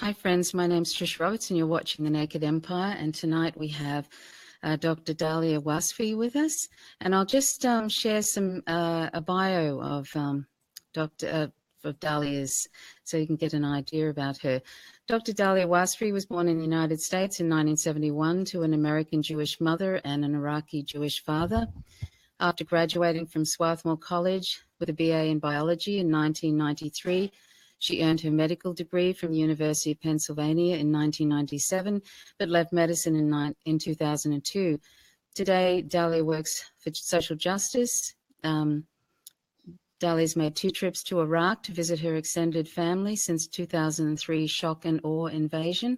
Hi, friends. My name's Trish Roberts, and you're watching The Naked Empire. And tonight we have Dr. Dahli Wasfi with us. And I'll just share a bio of Dahlia's, so you can get an idea about her. Dr. Dahli Wasfi was born in the United States in 1971 to an American Jewish mother and an Iraqi Jewish father. After graduating from Swarthmore College with a BA in biology in 1993, she earned her medical degree from the University of Pennsylvania in 1997, but left medicine in 2002. Today, Dahlia works for social justice. Dahlia's made 2 trips to Iraq to visit her extended family since 2003 shock and awe invasion.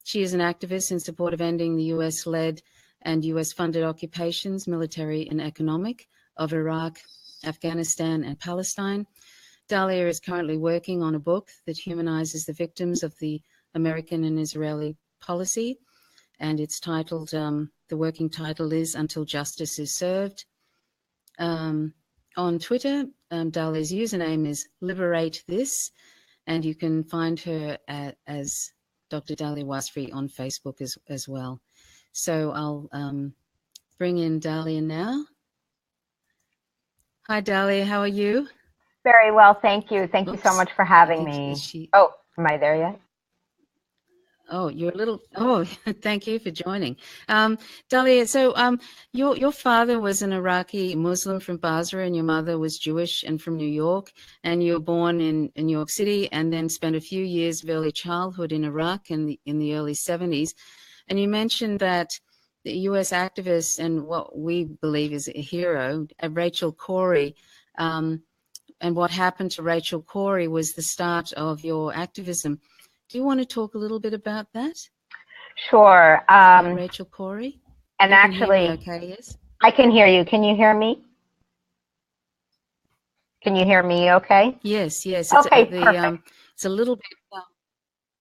She is an activist in support of ending the US-led and US-funded occupations, military and economic, of Iraq, Afghanistan, and Palestine. Dahlia is currently working on a book that humanizes the victims of the American and Israeli policy, and it's titled, the working title is Until Justice is Served. On Twitter, Dahlia's username is Liberate This, and you can find her as Dr. Dahli Wasfi on Facebook as well. So I'll bring in Dahlia now. Hi, Dahlia, how are you? Very well, thank you. Thank you so much for having me. Oh, am I there yet? Oh, you're a little, thank you for joining. Dahlia, so your father was an Iraqi Muslim from Basra, and your mother was Jewish and from New York, and you were born in New York City and then spent a few years of early childhood in Iraq in the early 70s. And you mentioned that the US activist and what we believe is a hero, Rachel Corrie, and what happened to Rachel Corrie was the start of your activism. Do you want to talk a little bit about that? Sure. Rachel Corrie? And you actually, okay, yes? I can hear you. Can you hear me? Can you hear me okay? Yes. It's, okay, perfect. It's a little bit,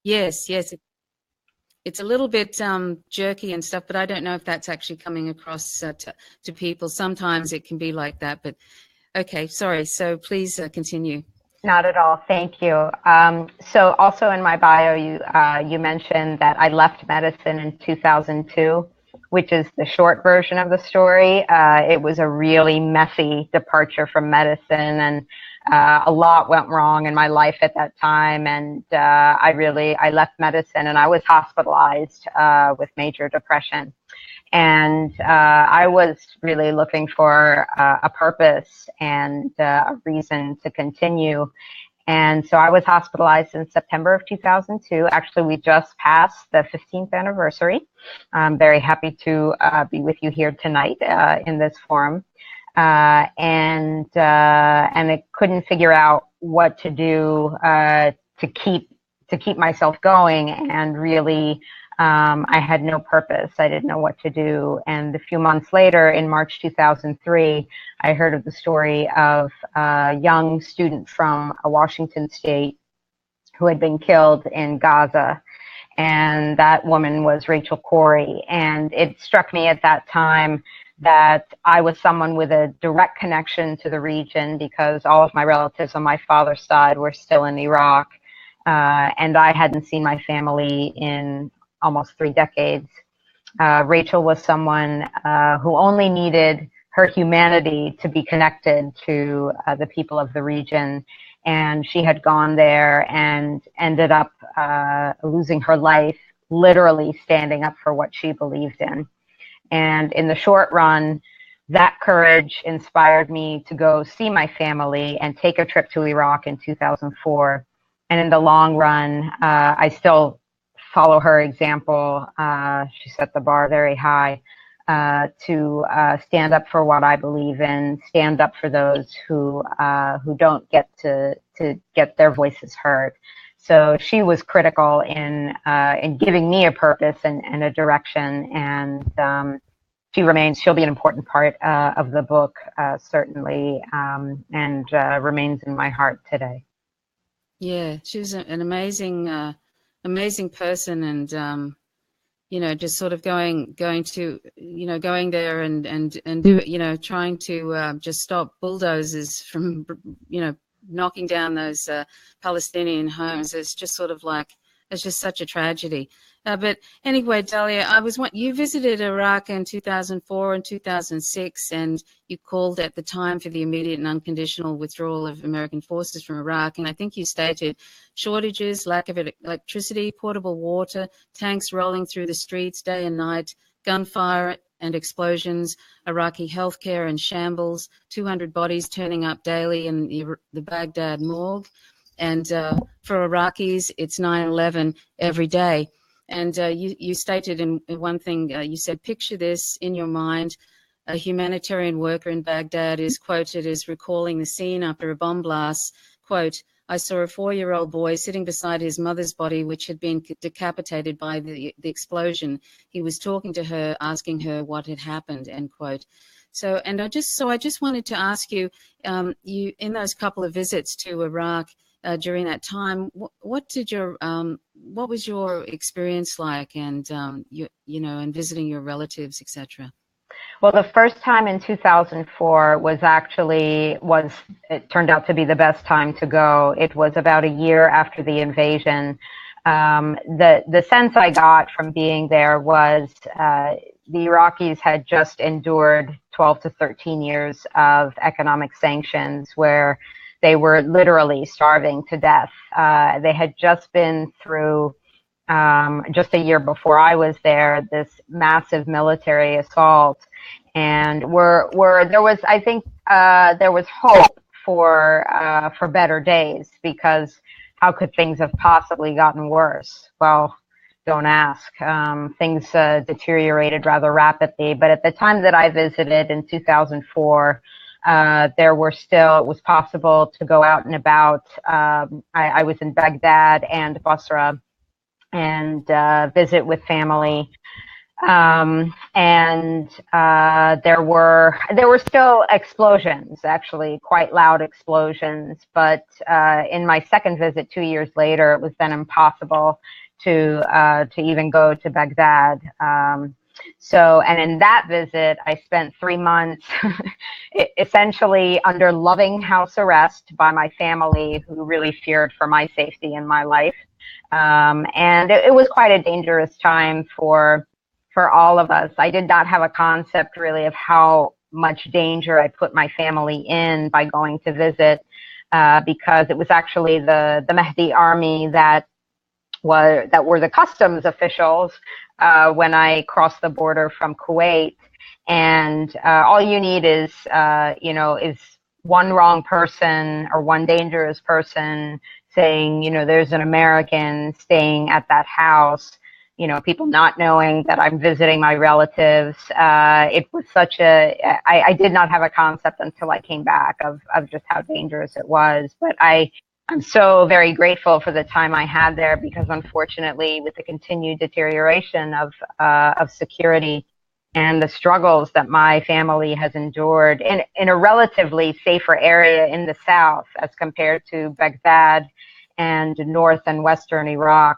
yes. It's a little bit jerky and stuff, but I don't know if that's actually coming across to people. Sometimes it can be like that, but okay, sorry. So please continue. Not at all. Thank you. So also in my bio, you mentioned that I left medicine in 2002, which is the short version of the story. It was a really messy departure from medicine, and a lot went wrong in my life at that time. And I left medicine, and I was hospitalized with major depression. And I was really looking for a purpose and a reason to continue. And so I was hospitalized in September of 2002. Actually, we just passed the 15th anniversary. I'm very happy to be with you here tonight in this forum. And I couldn't figure out what to do to keep myself going, and really I had no purpose. I didn't know what to do. And a few months later, in March 2003, I heard of the story of a young student from Washington State who had been killed in Gaza. And that woman was Rachel Corrie. And it struck me at that time that I was someone with a direct connection to the region, because all of my relatives on my father's side were still in Iraq. And I hadn't seen my family in almost 3 decades. Rachel was someone who only needed her humanity to be connected to the people of the region. And she had gone there and ended up losing her life, literally standing up for what she believed in. And in the short run, that courage inspired me to go see my family and take a trip to Iraq in 2004. And in the long run, I still follow her example. She set the bar very high to stand up for what I believe in, stand up for those who don't get to get their voices heard. So she was critical in giving me a purpose and a direction, and she'll be an important part of the book, certainly, and remains in my heart today. Yeah, she was an amazing person, and just sort of going there and do, trying to just stop bulldozers from knocking down those Palestinian homes. It's just sort of like it's just such a tragedy. But anyway, Dahlia, you visited Iraq in 2004 and 2006, and you called at the time for the immediate and unconditional withdrawal of American forces from Iraq. And I think you stated shortages, lack of electricity, portable water, tanks rolling through the streets day and night, gunfire and explosions, Iraqi healthcare in shambles, 200 bodies turning up daily in the Baghdad morgue. And for Iraqis, it's 9/11 every day. And you stated in one thing, you said, picture this in your mind. A humanitarian worker in Baghdad is quoted as recalling the scene after a bomb blast. Quote, I saw a 4-year-old boy sitting beside his mother's body, which had been decapitated by the explosion. He was talking to her, asking her what had happened, end quote. So I just wanted to ask you, you in those couple of visits to Iraq during that time, what was your experience like, and and visiting your relatives, etc.? Well, the first time in 2004 it turned out to be the best time to go. It was about a year after the invasion. The sense I got from being there was the Iraqis had just endured 12 to 13 years of economic sanctions where they were literally starving to death. They had just been through, just a year before I was there, this massive military assault. And there was hope for better days, because how could things have possibly gotten worse? Well, don't ask. Things deteriorated rather rapidly. But at the time that I visited in 2004, it was possible to go out and about. I was in Baghdad and Basra and visit with family. There were still explosions, actually quite loud explosions. But in my second visit 2 years later, it was then impossible to even go to Baghdad. And in that visit, I spent 3 months essentially under loving house arrest by my family, who really feared for my safety and my life. And it was quite a dangerous time for all of us. I did not have a concept really of how much danger I put my family in by going to visit, because it was actually the Mahdi army that were the customs officials when I crossed the border from Kuwait. And all you need is one wrong person or one dangerous person saying, there's an American staying at that house. People not knowing that I'm visiting my relatives. It was I did not have a concept until I came back of just how dangerous it was. But I'm so very grateful for the time I had there, because unfortunately, with the continued deterioration of security and the struggles that my family has endured in a relatively safer area in the south as compared to Baghdad and north and western Iraq,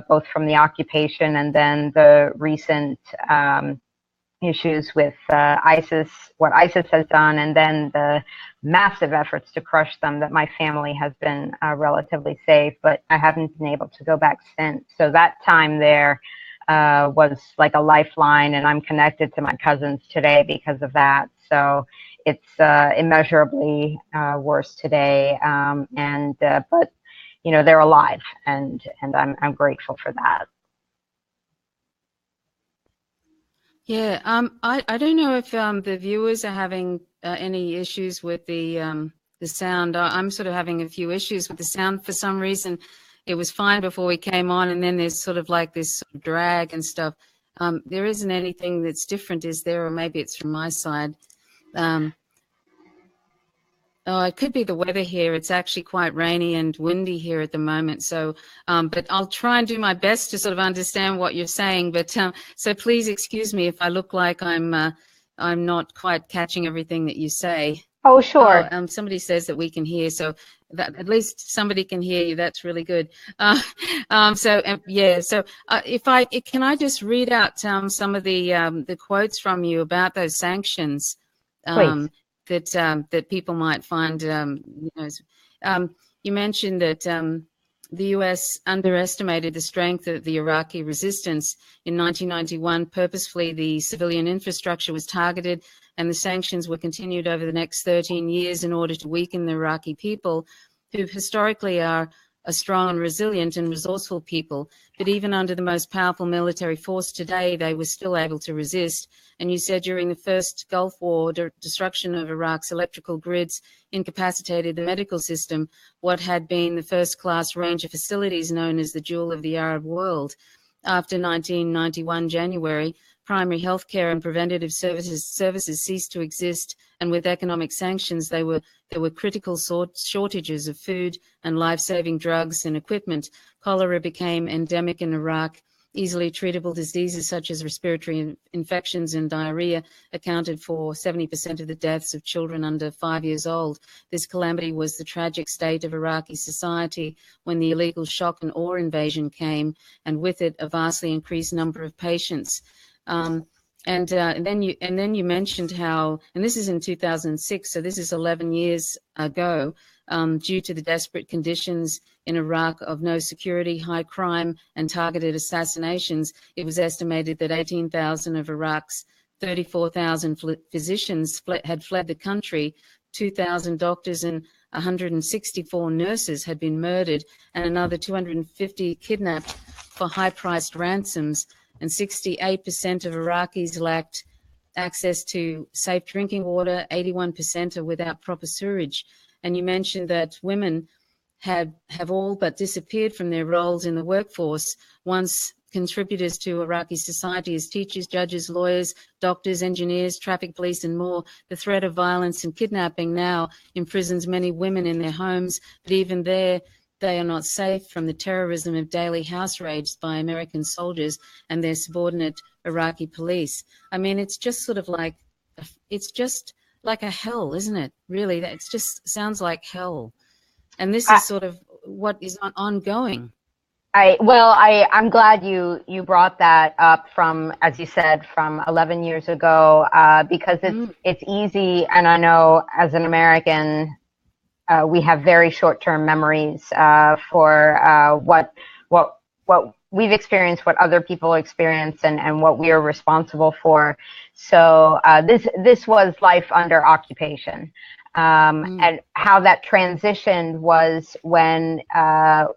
both from the occupation and then the recent issues with ISIS, what ISIS has done, and then the massive efforts to crush them, that my family has been relatively safe, but I haven't been able to go back since. So that time there was like a lifeline, and I'm connected to my cousins today because of that. So it's immeasurably worse today, but they're alive, and I'm grateful for that. Yeah, I don't know if the viewers are having any issues with the sound. I'm sort of having a few issues with the sound for some reason. It was fine before we came on, and then there's sort of like this sort of drag and stuff. There isn't anything that's different, is there? Or maybe it's from my side. It could be the weather here. It's actually quite rainy and windy here at the moment. So, but I'll try and do my best to sort of understand what you're saying. But so please excuse me if I look like I'm not quite catching everything that you say. Oh, sure. Somebody says that we can hear, so that at least somebody can hear you. That's really good. So can I just read out some of the quotes from you about those sanctions? Please. That people might find, you mentioned that the US underestimated the strength of the Iraqi resistance. In 1991, purposefully, the civilian infrastructure was targeted, and the sanctions were continued over the next 13 years in order to weaken the Iraqi people, who historically are a strong and resilient and resourceful people. But even under the most powerful military force today, they were still able to resist. And you said during the first Gulf War, destruction of Iraq's electrical grids incapacitated the medical system, what had been the first-class range of facilities known as the jewel of the Arab world. After 1991 January, primary health care and preventative services ceased to exist, and with economic sanctions, there were critical shortages of food and life-saving drugs and equipment. Cholera became endemic in Iraq. Easily treatable diseases such as respiratory infections and diarrhea accounted for 70% of the deaths of children under 5 years old. This calamity was the tragic state of Iraqi society when the illegal shock and awe invasion came, and with it a vastly increased number of patients. And then you mentioned how, and this is in 2006, so this is 11 years ago, due to the desperate conditions in Iraq of no security, high crime, and targeted assassinations, it was estimated that 18,000 of Iraq's 34,000 physicians had fled the country, 2,000 doctors and 164 nurses had been murdered, and another 250 kidnapped for high-priced ransoms, and 68% of Iraqis lacked access to safe drinking water, 81% are without proper sewerage. And you mentioned that women have all but disappeared from their roles in the workforce, once contributors to Iraqi society as teachers, judges, lawyers, doctors, engineers, traffic police, and more. The threat of violence and kidnapping now imprisons many women in their homes, but even there, they are not safe from the terrorism of daily house raids by American soldiers and their subordinate Iraqi police. I mean, it's just sort of like, it's just like a hell, isn't it? Really, it just sounds like hell. And this is sort of what is ongoing. I'm glad you brought that up from, as you said, from 11 years ago, because it's easy, and I know as an American, we have very short-term memories for what we've experienced, what other people experience, and what we are responsible for. So this was life under occupation. And how that transitioned was when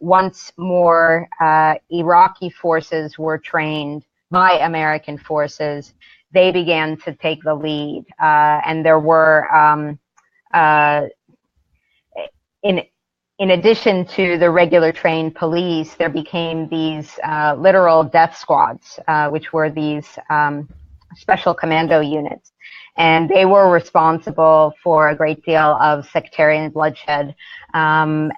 once more Iraqi forces were trained by American forces, they began to take the lead. And there were, in addition to the regular trained police, there became these literal death squads, which were these special commando units. And they were responsible for a great deal of sectarian bloodshed. In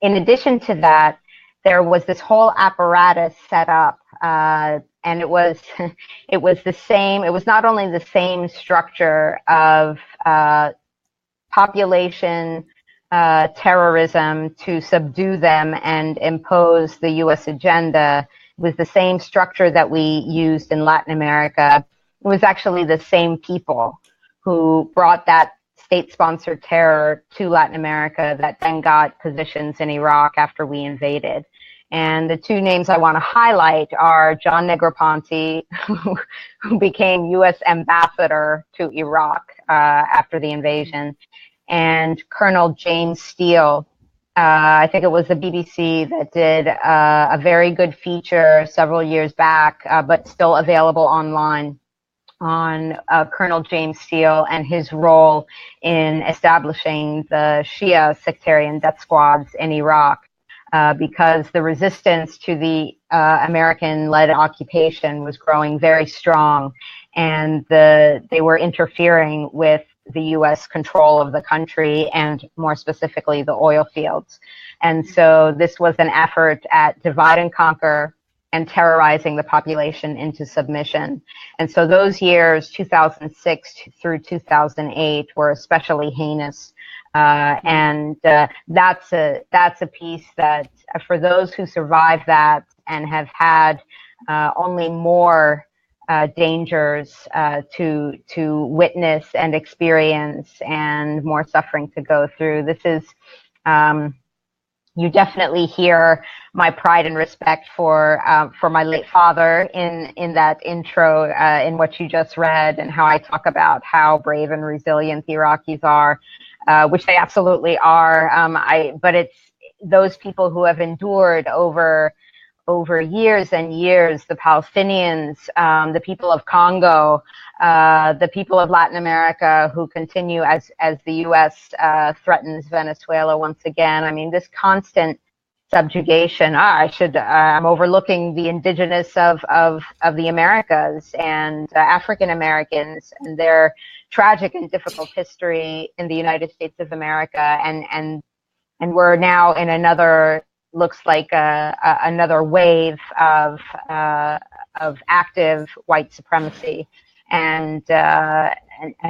addition to that, there was this whole apparatus set up, and it was the same. It was not only the same structure of population terrorism to subdue them and impose the U.S. agenda. It was the same structure that we used in Latin America. It was actually the same people who brought that state-sponsored terror to Latin America that then got positions in Iraq after we invaded. And the two names I want to highlight are John Negroponte, who became U.S. ambassador to Iraq after the invasion, and Colonel James Steele. I think it was the BBC that did a very good feature several years back, but still available online, on Colonel James Steele and his role in establishing the Shia sectarian death squads in Iraq, because the resistance to the American-led occupation was growing very strong, and they were interfering with the U.S. control of the country, and more specifically the oil fields. And so this was an effort at divide and conquer and terrorizing the population into submission. And so those years, 2006 through 2008, were especially heinous. And that's a piece that, for those who survived that and have had only more dangers to witness and experience, and more suffering to go through, this is You definitely hear my pride and respect for my late father in that intro, in what you just read, and how I talk about how brave and resilient the Iraqis are, which they absolutely are. But it's those people who have endured over years and years, the Palestinians, the people of Congo, the people of Latin America who continue as the U.S. Threatens Venezuela once again. I mean, this constant subjugation. I'm overlooking the indigenous of the Americas and African Americans and their tragic and difficult history in the United States of America, and we're now in looks like another wave of active white supremacy and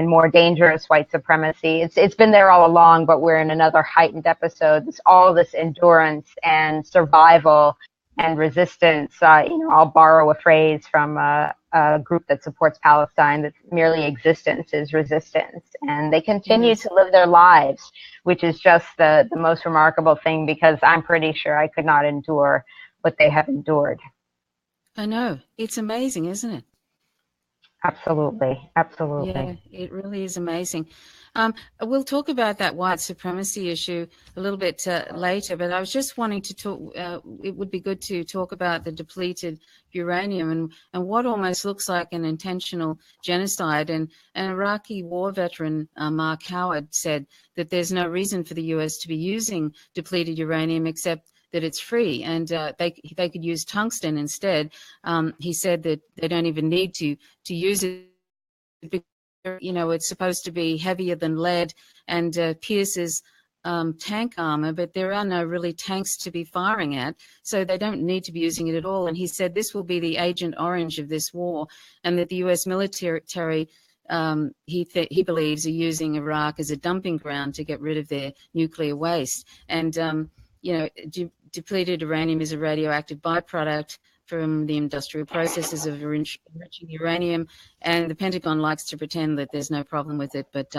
more dangerous white supremacy. It's been there all along, but we're in another heightened episode. All this endurance and survival and resistance. I'll borrow a phrase from a group that supports Palestine, that merely existence is resistance. And they continue to live their lives, which is just the most remarkable thing, because I'm pretty sure I could not endure what they have endured. I know. It's amazing, isn't it? Absolutely. Absolutely. Yeah, it really is amazing. We'll talk about that white supremacy issue a little bit later, but I was just wanting to talk, it would be good to talk about the depleted uranium and what almost looks like an intentional genocide. And an Iraqi war veteran, Mark Howard, said that there's no reason for the US to be using depleted uranium except that it's free, and they could use tungsten instead. He said that they don't even need to use it. It's supposed to be heavier than lead and pierces tank armor, but there are no really tanks to be firing at, so they don't need to be using it at all. And he said this will be the Agent Orange of this war, and that the US military, he believes, are using Iraq as a dumping ground to get rid of their nuclear waste. And depleted uranium is a radioactive byproduct from the industrial processes of enriching uranium, and the Pentagon likes to pretend that there's no problem with it, but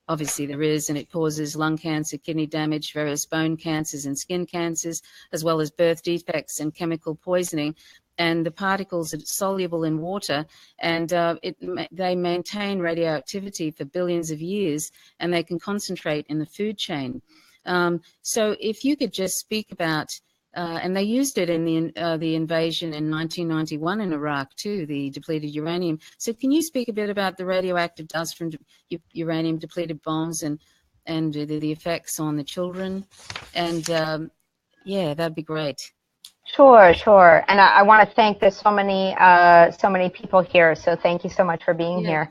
obviously there is, and it causes lung cancer, kidney damage, various bone cancers and skin cancers, as well as birth defects and chemical poisoning. And the particles are soluble in water, and they maintain radioactivity for billions of years, and they can concentrate in the food chain. So if you could just speak about, and they used it in the invasion in 1991 in Iraq too, the depleted uranium. So can you speak a bit about the radioactive dust from uranium depleted bombs and the effects on the children? And that'd be great. Sure. And I want to thank there's so many people here. So thank you so much for being here.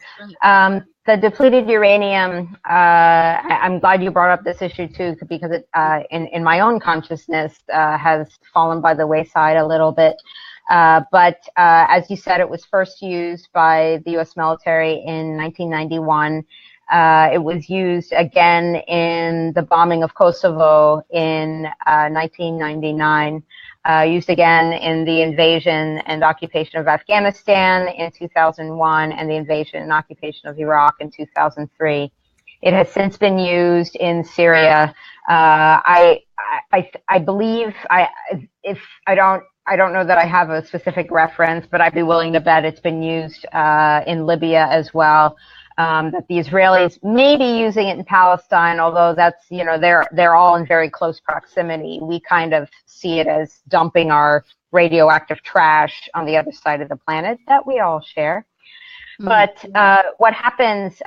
The depleted uranium, I'm glad you brought up this issue too, because it, in my own consciousness, has fallen by the wayside a little bit. But as you said, it was first used by the U.S. military in 1991. It was used again in the bombing of Kosovo in 1999. Used again in the invasion and occupation of Afghanistan in 2001, and the invasion and occupation of Iraq in 2003. It has since been used in Syria. I believe, I don't know that I have a specific reference, but I'd be willing to bet it's been used in Libya as well. That the Israelis may be using it in Palestine, although that's, they're all in very close proximity. We kind of see it as dumping our radioactive trash on the other side of the planet that we all share. But what happens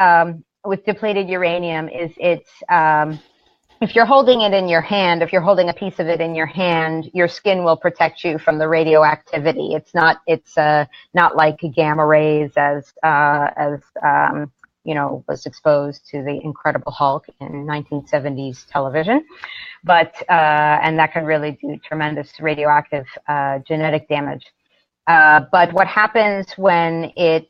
with depleted uranium is if you're holding it in your hand, if you're holding a piece of it in your hand, your skin will protect you from the radioactivity. It's not like gamma rays as was exposed to the Incredible Hulk in 1970s television, but and that can really do tremendous radioactive genetic damage. But what happens when it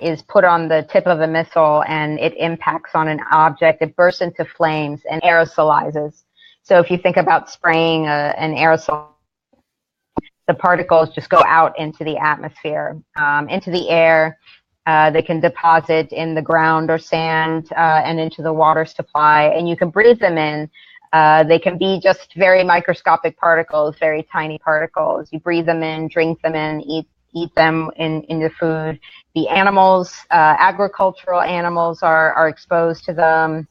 is put on the tip of a missile and it impacts on an object, it bursts into flames and aerosolizes. So if you think about spraying an aerosol, the particles just go out into the atmosphere, into the air. They can deposit in the ground or sand and into the water supply, and you can breathe them in They can be just very microscopic particles, very tiny particles. You breathe them in, drink them in, eat them in your food. The animals, agricultural animals are exposed to them.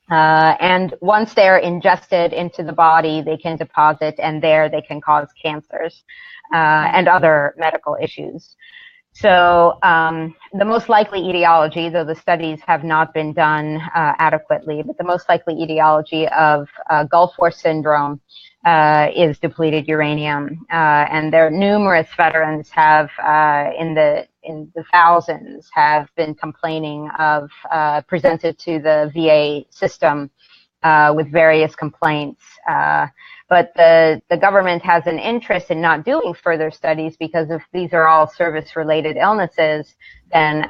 And once they're ingested into the body, they can deposit, and there they can cause cancers and other medical issues. So the most likely etiology, though the studies have not been done adequately, but the most likely etiology of Gulf War syndrome is depleted uranium. And there are numerous veterans have, in the thousands, have been complaining of, presented to the VA system with various complaints. But the government has an interest in not doing further studies, because if these are all service-related illnesses, then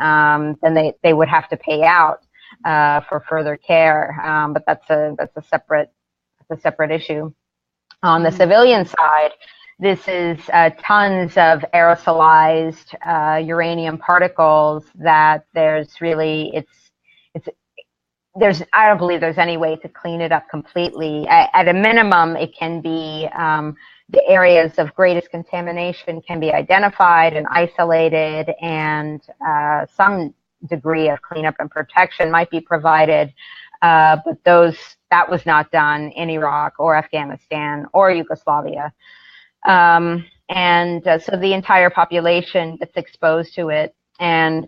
they would have to pay out for further care. But that's a separate issue. On the civilian side, this is tons of aerosolized uranium particles that I don't believe there's any way to clean it up completely. At a minimum, it can be, the areas of greatest contamination can be identified and isolated, and some degree of cleanup and protection might be provided. But that was not done in Iraq or Afghanistan or Yugoslavia. So the entire population gets exposed to it. And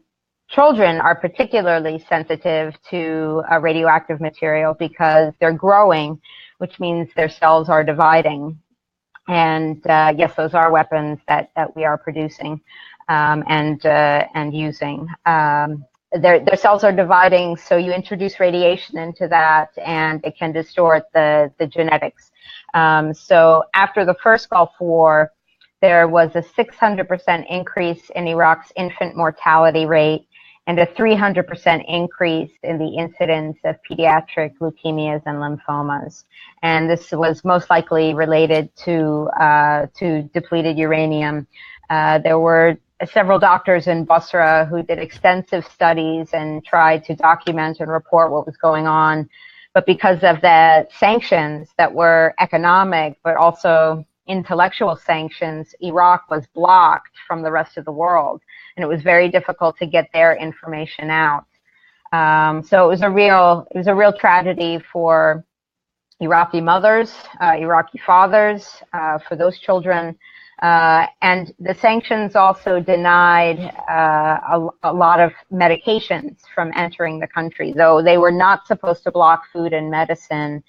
children are particularly sensitive to radioactive material because they're growing, which means their cells are dividing. And yes, those are weapons that we are producing and using. Their cells are dividing, so you introduce radiation into that, and it can distort the genetics. So after the first Gulf War, there was a 600% increase in Iraq's infant mortality rate, and a 300% increase in the incidence of pediatric leukemias and lymphomas. And this was most likely related to depleted uranium. There were several doctors in Basra who did extensive studies and tried to document and report what was going on. But because of the sanctions that were economic, but also intellectual sanctions, Iraq was blocked from the rest of the world, and it was very difficult to get their information out. So it was a real tragedy for Iraqi mothers, Iraqi fathers, for those children. And the sanctions also denied a lot of medications from entering the country, though they were not supposed to block food and medicine.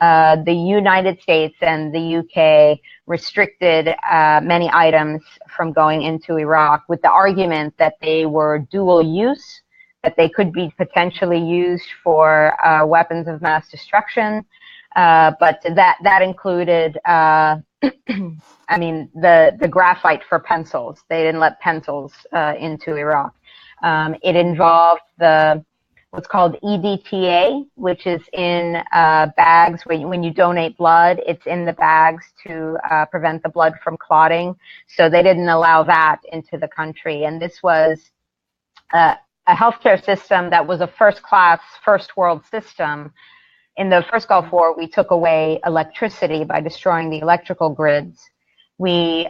The United States and the UK restricted many items from going into Iraq with the argument that they were dual use, that they could be potentially used for weapons of mass destruction. But that included, I mean, the graphite for pencils. They didn't let pencils into Iraq. It involved what's called EDTA, which is in bags. When you donate blood, it's in the bags to prevent the blood from clotting. So they didn't allow that into the country. And this was a healthcare system that was a first-class, first-world system. In the first Gulf War, we took away electricity by destroying the electrical grids. We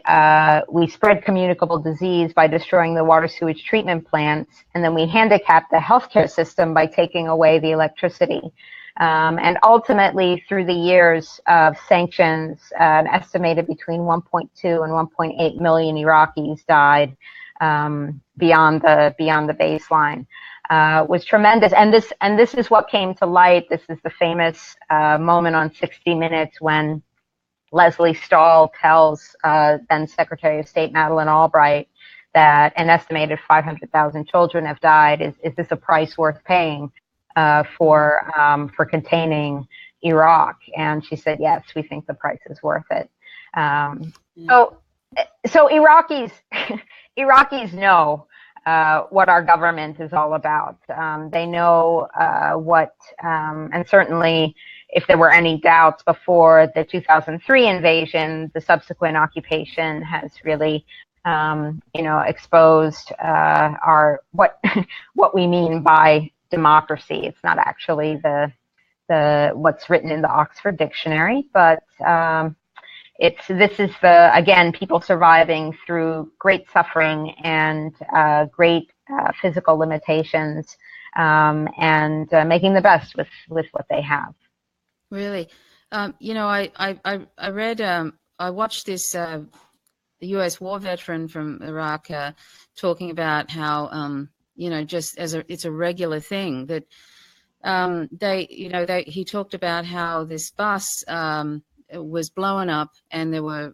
spread communicable disease by destroying the water sewage treatment plants, and then we handicapped the healthcare system by taking away the electricity. And ultimately, through the years of sanctions, an estimated between 1.2 and 1.8 million Iraqis died beyond the baseline. Was tremendous, and this is what came to light. This is the famous moment on 60 Minutes when Leslie Stahl tells then Secretary of State Madeleine Albright that an estimated 500,000 children have died. Is this a price worth paying for containing Iraq? And she said, yes, we think the price is worth it. So Iraqis know what our government is all about. They know and certainly if there were any doubts before the 2003 invasion, the subsequent occupation has really, exposed what we mean by democracy. It's not actually the what's written in the Oxford Dictionary, but this is again, people surviving through great suffering and great physical limitations, and making the best with what they have. Really, I read, I watched this the U.S. war veteran from Iraq talking about how just as it's a regular thing that he talked about how this bus was blown up and there were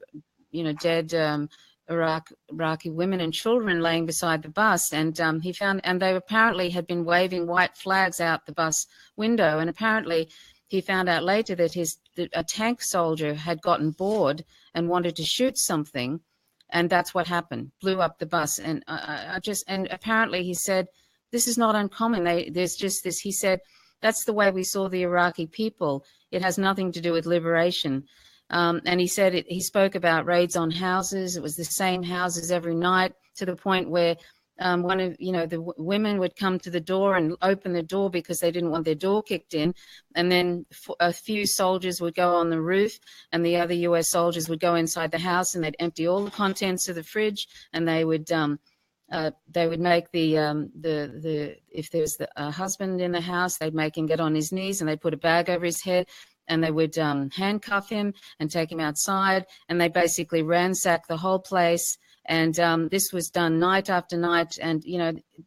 dead Iraqi women and children laying beside the bus, and he found, and they apparently had been waving white flags out the bus window, and apparently he found out later that a tank soldier had gotten bored and wanted to shoot something, and that's what happened, blew up the bus. And and apparently he said this is not uncommon. There's just this. He said that's the way we saw the Iraqi people. It has nothing to do with liberation. And he said he spoke about raids on houses. It was the same houses every night, to the point where one of the women would come to the door and open the door because they didn't want their door kicked in, and then a few soldiers would go on the roof, and the other U.S. soldiers would go inside the house, and they'd empty all the contents of the fridge, and they would make if there's a husband in the house, they'd make him get on his knees, and they'd put a bag over his head, and they would handcuff him and take him outside, and they basically ransack the whole place. And this was done night after night, and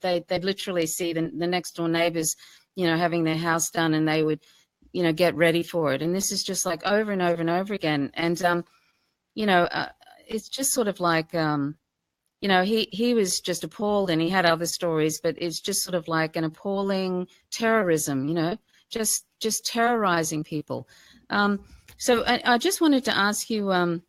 they'd literally see the next door neighbors having their house done, and they would get ready for it. And this is just like over and over and over again. And it's just sort of like he was just appalled, and he had other stories, but it's just sort of like an appalling terrorism, just terrorizing people. So I just wanted to ask you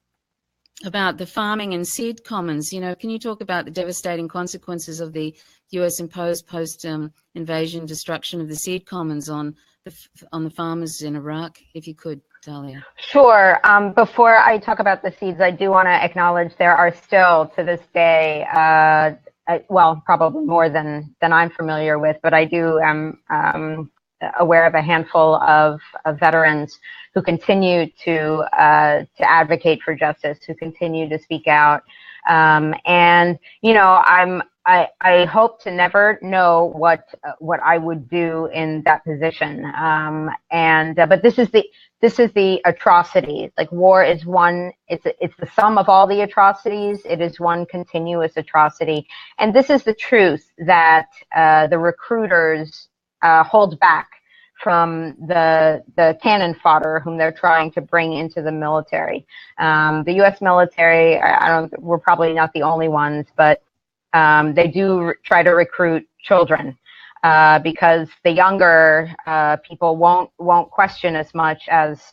about the farming and seed commons. Can you talk about the devastating consequences of the U.S. imposed post-invasion destruction of the seed commons on the farmers in Iraq, if you could, Dahlia? Sure. Before I talk about the seeds, I do want to acknowledge there are still, to this day, well, probably more than I'm familiar with, but I do am aware of a handful of veterans who continue to advocate for justice, who continue to speak out. And I hope to never know what I would do in that position. But this is the atrocity. Like, war is one. It's the sum of all the atrocities. It is one continuous atrocity. And this is the truth that the recruiters hold back from the cannon fodder whom they're trying to bring into the military. The U.S. military, we're probably not the only ones, but they do try to recruit children because the younger people won't question as much as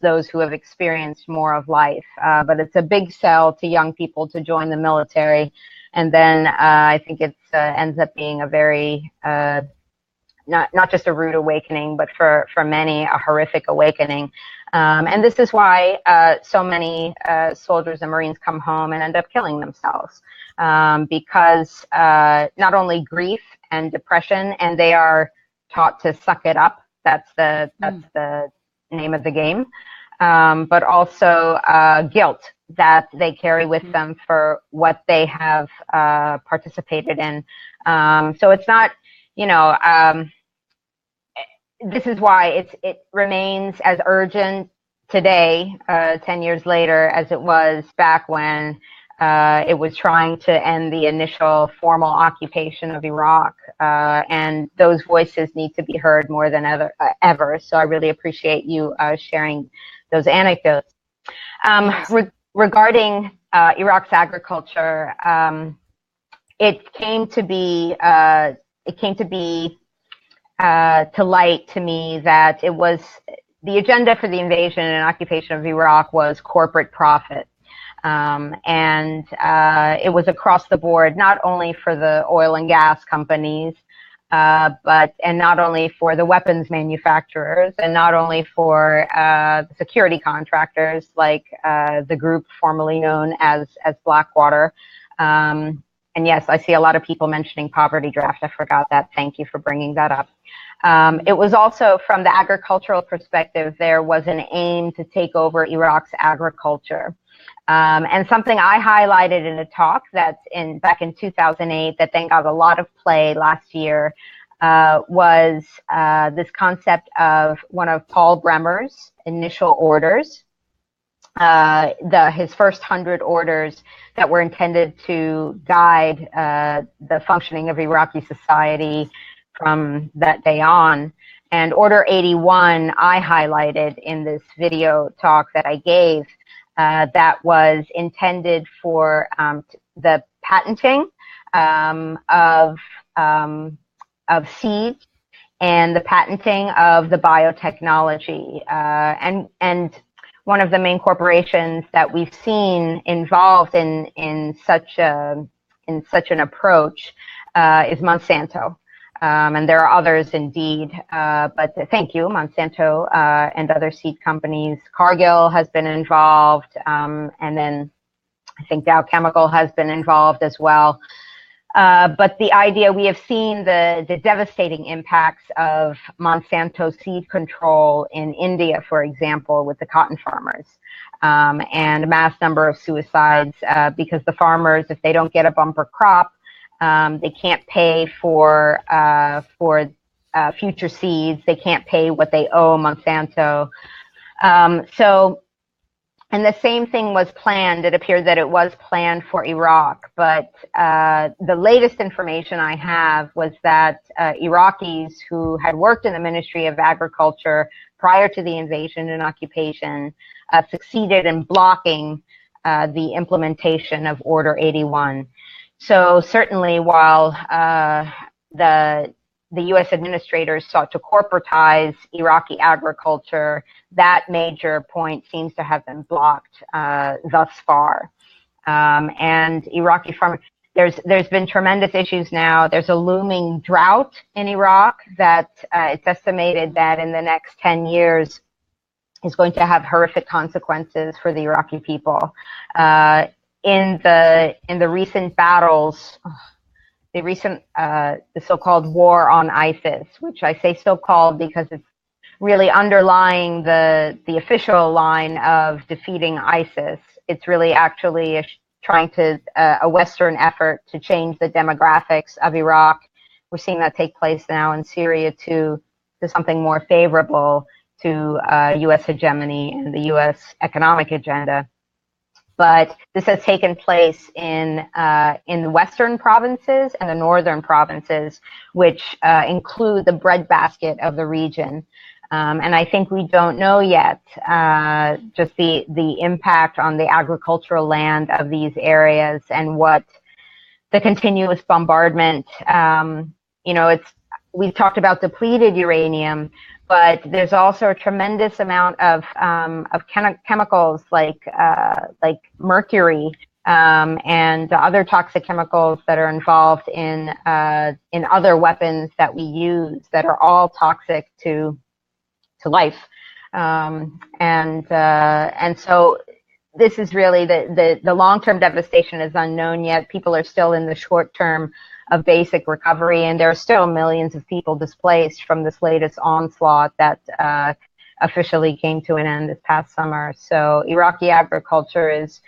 those who have experienced more of life. But it's a big sell to young people to join the military, and then I think it ends up being a very not just a rude awakening, but for many, a horrific awakening. And this is why so many soldiers and Marines come home and end up killing themselves, because not only grief and depression, and they are taught to suck it up. That's the name of the game. But also guilt that they carry with them for what they have participated in. So it's not, this is why it remains as urgent today, 10 years later, as it was back when it was trying to end the initial formal occupation of Iraq. And those voices need to be heard more than ever. So I really appreciate you sharing those anecdotes. Regarding Iraq's agriculture, it came to be to light to me that it was the agenda for the invasion and occupation of Iraq was corporate profit. And it was across the board, not only for the oil and gas companies, and not only for the weapons manufacturers, and not only for the security contractors like the group formerly known as Blackwater, and And yes, I see a lot of people mentioning poverty draft. I forgot that. Thank you for bringing that up. It was also, from the agricultural perspective, there was an aim to take over Iraq's agriculture. And something I highlighted in a talk that's back in 2008 that then got a lot of play last year was this concept of one of Paul Bremer's initial orders, his first 100 orders that were intended to guide the functioning of Iraqi society from that day on. And Order 81 I highlighted in this video talk that I gave, that was intended for the patenting of seeds and the patenting of the biotechnology. And one of the main corporations that we've seen involved in such an approach is Monsanto. And there are others indeed, but thank you, Monsanto and other seed companies. Cargill has been involved, and then I think Dow Chemical has been involved as well. But the idea, we have seen the devastating impacts of Monsanto seed control in India, for example, with the cotton farmers, and a mass number of suicides because the farmers, if they don't get a bumper crop, they can't pay for future seeds. They can't pay what they owe Monsanto. And the same thing was planned. It appeared that it was planned for Iraq, but the latest information I have was that Iraqis who had worked in the Ministry of Agriculture prior to the invasion and occupation succeeded in blocking the implementation of Order 81. So certainly, while the U.S. administrators sought to corporatize Iraqi agriculture, that major point seems to have been blocked thus far. And Iraqi farmers, there's been tremendous issues now. There's a looming drought in Iraq that it's estimated that in the next 10 years is going to have horrific consequences for the Iraqi people. In the recent battles, the so-called war on ISIS, which I say so-called because it's really underlying the official line of defeating ISIS. It's really actually trying to a Western effort to change the demographics of Iraq. We're seeing that take place now in Syria to something more favorable to U.S. hegemony and the U.S. economic agenda. But this has taken place in the western provinces and the northern provinces, which include the breadbasket of the region. And I think we don't know yet just the impact on the agricultural land of these areas and what the continuous bombardment. We've talked about depleted uranium, but there's also a tremendous amount of chemicals like mercury and other toxic chemicals that are involved in other weapons that we use that are all toxic to life, and so this is really the long-term devastation is unknown yet. People are still in the short term of basic recovery, and there are still millions of people displaced from this latest onslaught that officially came to an end this past summer. So Iraqi agriculture is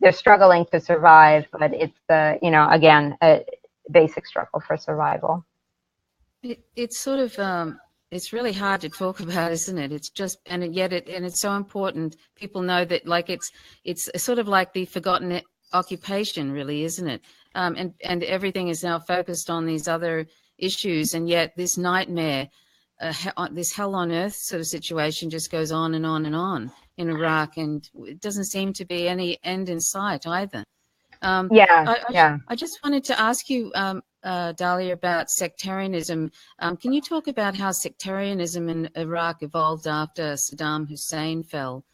they're struggling to survive, but it's again a basic struggle for survival. It's sort of it's really hard to talk about, isn't it? It's just and yet it's so important. People know that it's sort of like the forgotten occupation, really, isn't it? And everything is now focused on these other issues, and yet this nightmare, this hell on earth sort of situation just goes on and on and on in Iraq, and it doesn't seem to be any end in sight either. I just wanted to ask you, Dahli, about sectarianism. Can you talk about how sectarianism in Iraq evolved after Saddam Hussein fell?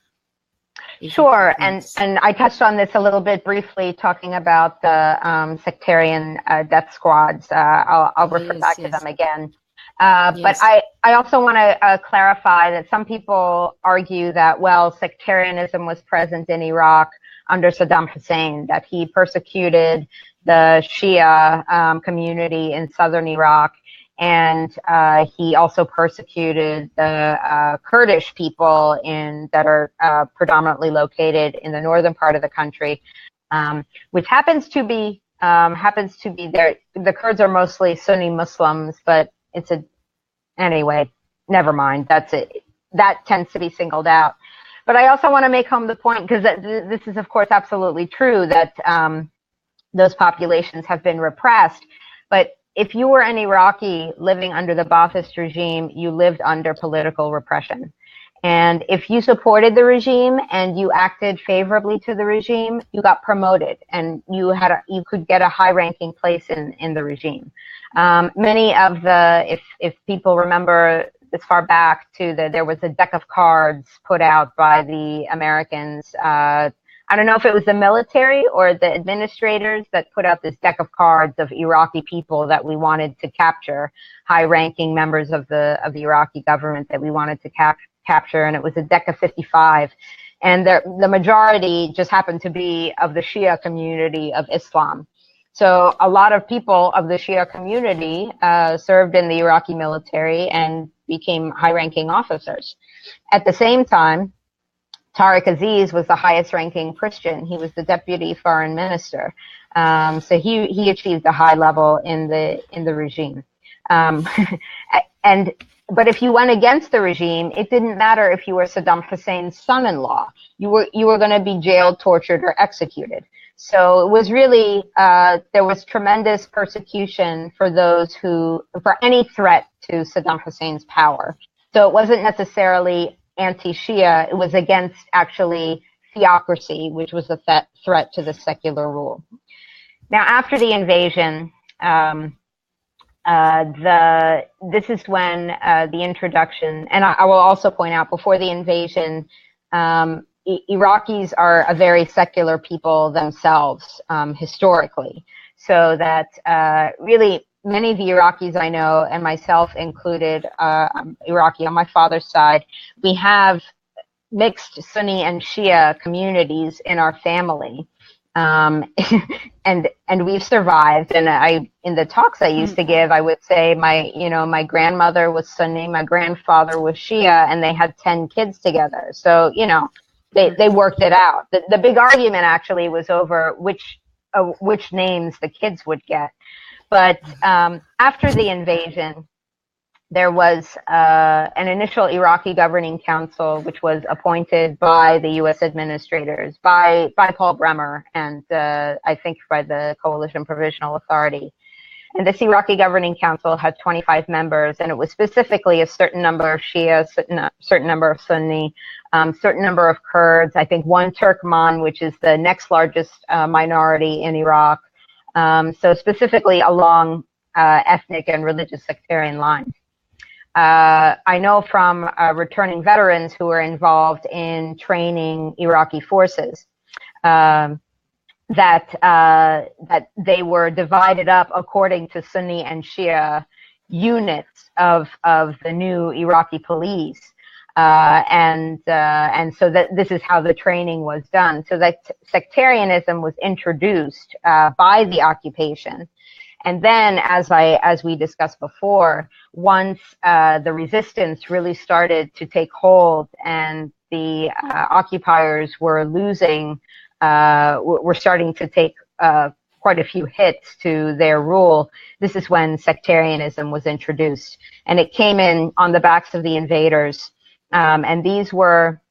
Sure, and I touched on this a little bit briefly, talking about the sectarian death squads. I'll refer back to them again. But I also want to clarify that some people argue that, well, sectarianism was present in Iraq under Saddam Hussein, that he persecuted the Shia community in southern Iraq, and he also persecuted the Kurdish people that are predominantly located in the northern part of the country, which happens to be there. The Kurds are mostly Sunni Muslims, but anyway, never mind. That's it. That tends to be singled out. But I also want to make home the point, because this is, of course, absolutely true, that those populations have been repressed. But if you were an Iraqi living under the Ba'athist regime, you lived under political repression. And if you supported the regime and you acted favorably to the regime, you got promoted, and you could get a high-ranking place in the regime. Many of if people remember as far back there was a deck of cards put out by the Americans. I don't know if it was the military or the administrators that put out this deck of cards of Iraqi people that we wanted to capture, high-ranking members of the Iraqi government that we wanted to capture, and it was a deck of 55. And the majority just happened to be of the Shia community of Islam. So a lot of people of the Shia community served in the Iraqi military and became high-ranking officers. At the same time, Tariq Aziz was the highest-ranking Christian. He was the deputy foreign minister. So he achieved a high level in the regime. But if you went against the regime, it didn't matter if you were Saddam Hussein's son-in-law. You were going to be jailed, tortured, or executed. So it was really there was tremendous persecution for any threat to Saddam Hussein's power. So it wasn't necessarily anti-Shia, it was against actually theocracy, which was a threat to the secular rule. Now, after the invasion, this is when the introduction, and I will also point out, before the invasion, Iraqis are a very secular people themselves, historically. So that really many of the Iraqis I know, and myself included, I'm Iraqi on my father's side, we have mixed Sunni and Shia communities in our family. And we've survived. And in the talks I used to give, I would say my grandmother was Sunni, my grandfather was Shia, and they had 10 kids together. So, they worked it out. The big argument actually was over which names the kids would get. But after the invasion, there was an initial Iraqi governing council, which was appointed by the U.S. administrators, by Paul Bremer, and I think by the Coalition Provisional Authority. And this Iraqi governing council had 25 members, and it was specifically a certain number of Shia, certain number of Sunni, certain number of Kurds, I think one Turkmen, which is the next largest minority in Iraq. So specifically along ethnic and religious sectarian lines. I know from returning veterans who were involved in training Iraqi forces that they were divided up according to Sunni and Shia units of the new Iraqi police, and so that this is how the training was done. So that sectarianism was introduced by the occupation. And then, as we discussed before, once the resistance really started to take hold and the occupiers were starting to take quite a few hits to their rule, this is when sectarianism was introduced. And it came in on the backs of the invaders. And these were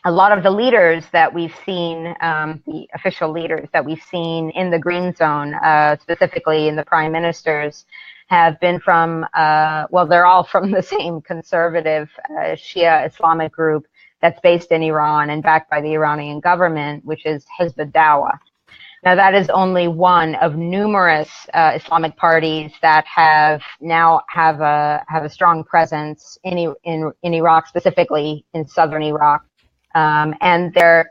a lot of the leaders that we've seen, the official leaders that we've seen in the Green Zone, specifically in the prime ministers, have been from, they're all from the same conservative Shia Islamic group that's based in Iran and backed by the Iranian government, which is Hizb ut-Dawah. Now, that is only one of numerous Islamic parties that have a strong presence in Iraq, specifically in southern Iraq. And their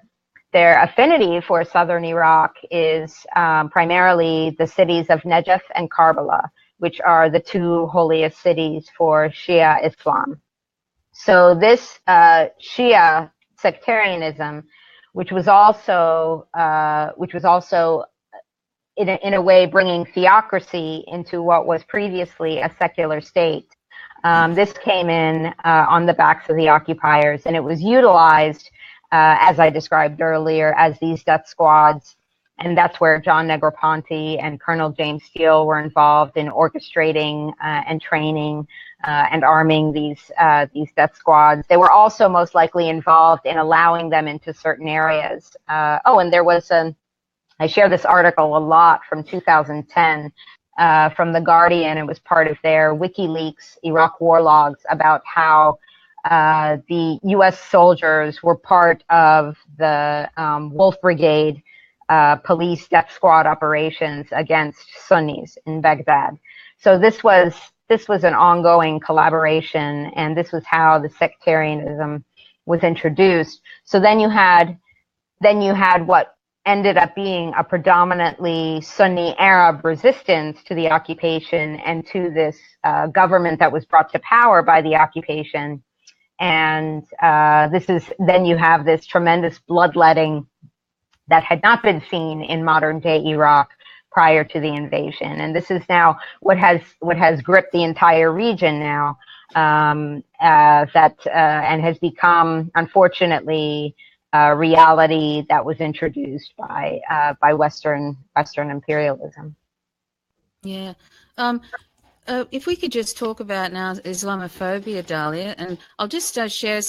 affinity for southern Iraq is primarily the cities of Najaf and Karbala, which are the two holiest cities for Shia Islam. So this Shia sectarianism, which was also in a way, bringing theocracy into what was previously a secular state. This came in on the backs of the occupiers, and it was utilized, as I described earlier, as these death squads. And that's where John Negroponte and Colonel James Steele were involved in orchestrating and training and arming these death squads. They were also most likely involved in allowing them into certain areas. And there was I share this article a lot from 2010 from The Guardian. It was part of their WikiLeaks Iraq war logs about how the U.S. soldiers were part of the Wolf Brigade police death squad operations against Sunnis in Baghdad. So this was an ongoing collaboration, and this was how the sectarianism was introduced. So then you had what ended up being a predominantly Sunni Arab resistance to the occupation and to this government that was brought to power by the occupation. And then you have this tremendous bloodletting that had not been seen in modern day Iraq prior to the invasion. And this is now what has gripped the entire region now, and has become, unfortunately, a reality that was introduced by Western imperialism. Yeah. If we could just talk about now Islamophobia, Dahlia, and I'll just share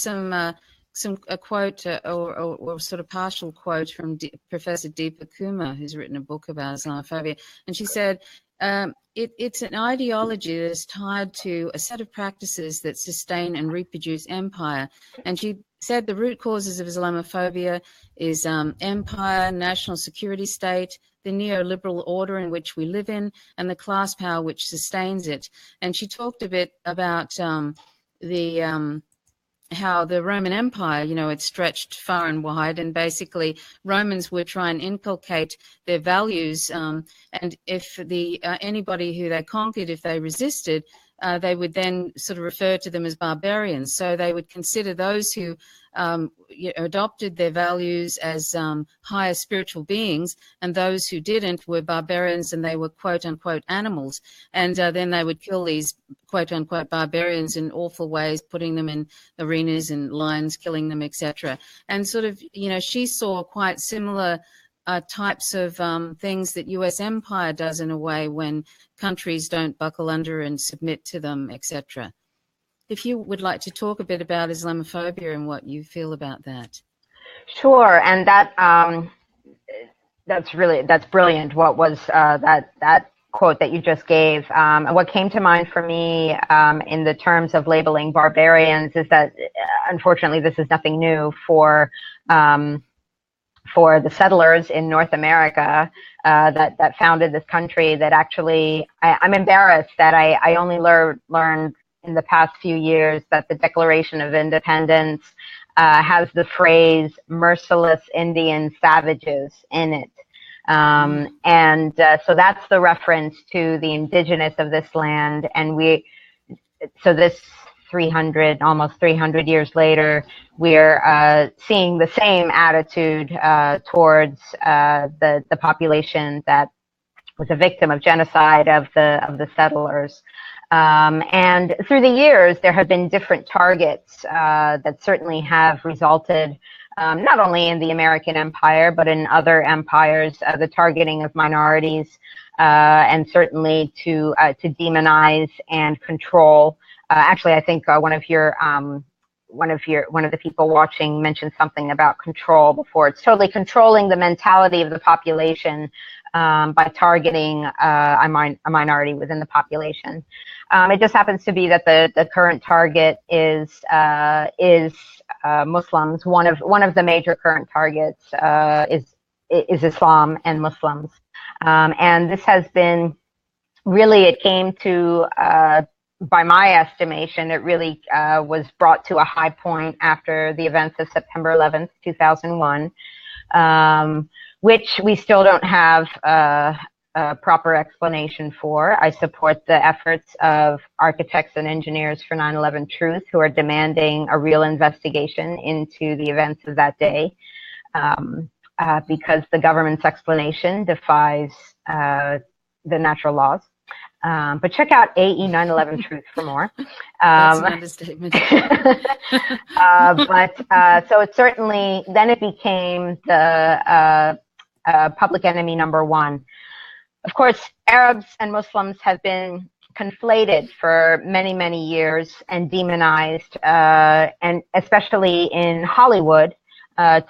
a quote or sort of partial quote from Professor Deepa Kumar, who's written a book about Islamophobia. And she said, it's an ideology that is tied to a set of practices that sustain and reproduce empire. And she said the root causes of Islamophobia is empire, national security state, the neoliberal order in which we live in, and the class power which sustains it. And she talked a bit about how the Roman Empire, it stretched far and wide, and basically Romans would try and inculcate their values. And if anybody who they conquered, if they resisted, they would then sort of refer to them as barbarians. So they would consider those who adopted their values as higher spiritual beings, and those who didn't were barbarians, and they were quote unquote animals. And then they would kill these quote unquote barbarians in awful ways, putting them in arenas and lions, killing them, etc. And sort of, she saw quite similar types of things that U.S. empire does in a way when countries don't buckle under and submit to them, etc. If you would like to talk a bit about Islamophobia and what you feel about that. Sure, and that's brilliant. What was that quote that you just gave? What came to mind for me in the terms of labeling barbarians is that unfortunately this is nothing new for the settlers in North America that founded this country. That actually, I'm embarrassed that I only learned in the past few years that the Declaration of Independence has the phrase "merciless Indian savages" in it. So that's the reference to the indigenous of this land. And this almost 300 years later, we're seeing the same attitude towards the population that was a victim of genocide of the settlers. And through the years, there have been different targets that certainly have resulted not only in the American empire, but in other empires, the targeting of minorities, and certainly to demonize and control. Actually, I think one of the people watching mentioned something about control before. It's totally controlling the mentality of the population by targeting a minority within the population. It just happens to be that the current target is Muslims. One of the major current targets is Islam and Muslims, and this has been really. It came to. By my estimation, it really was brought to a high point after the events of September 11th, 2001, which we still don't have a proper explanation for. I support the efforts of architects and engineers for 9/11 Truth, who are demanding a real investigation into the events of that day, because the government's explanation defies the natural laws. But check out AE 9/11 Truth for more. That's an understatement. So it certainly, then it became the public enemy number one. Of course, Arabs and Muslims have been conflated for many, many years and demonized, and especially in Hollywood,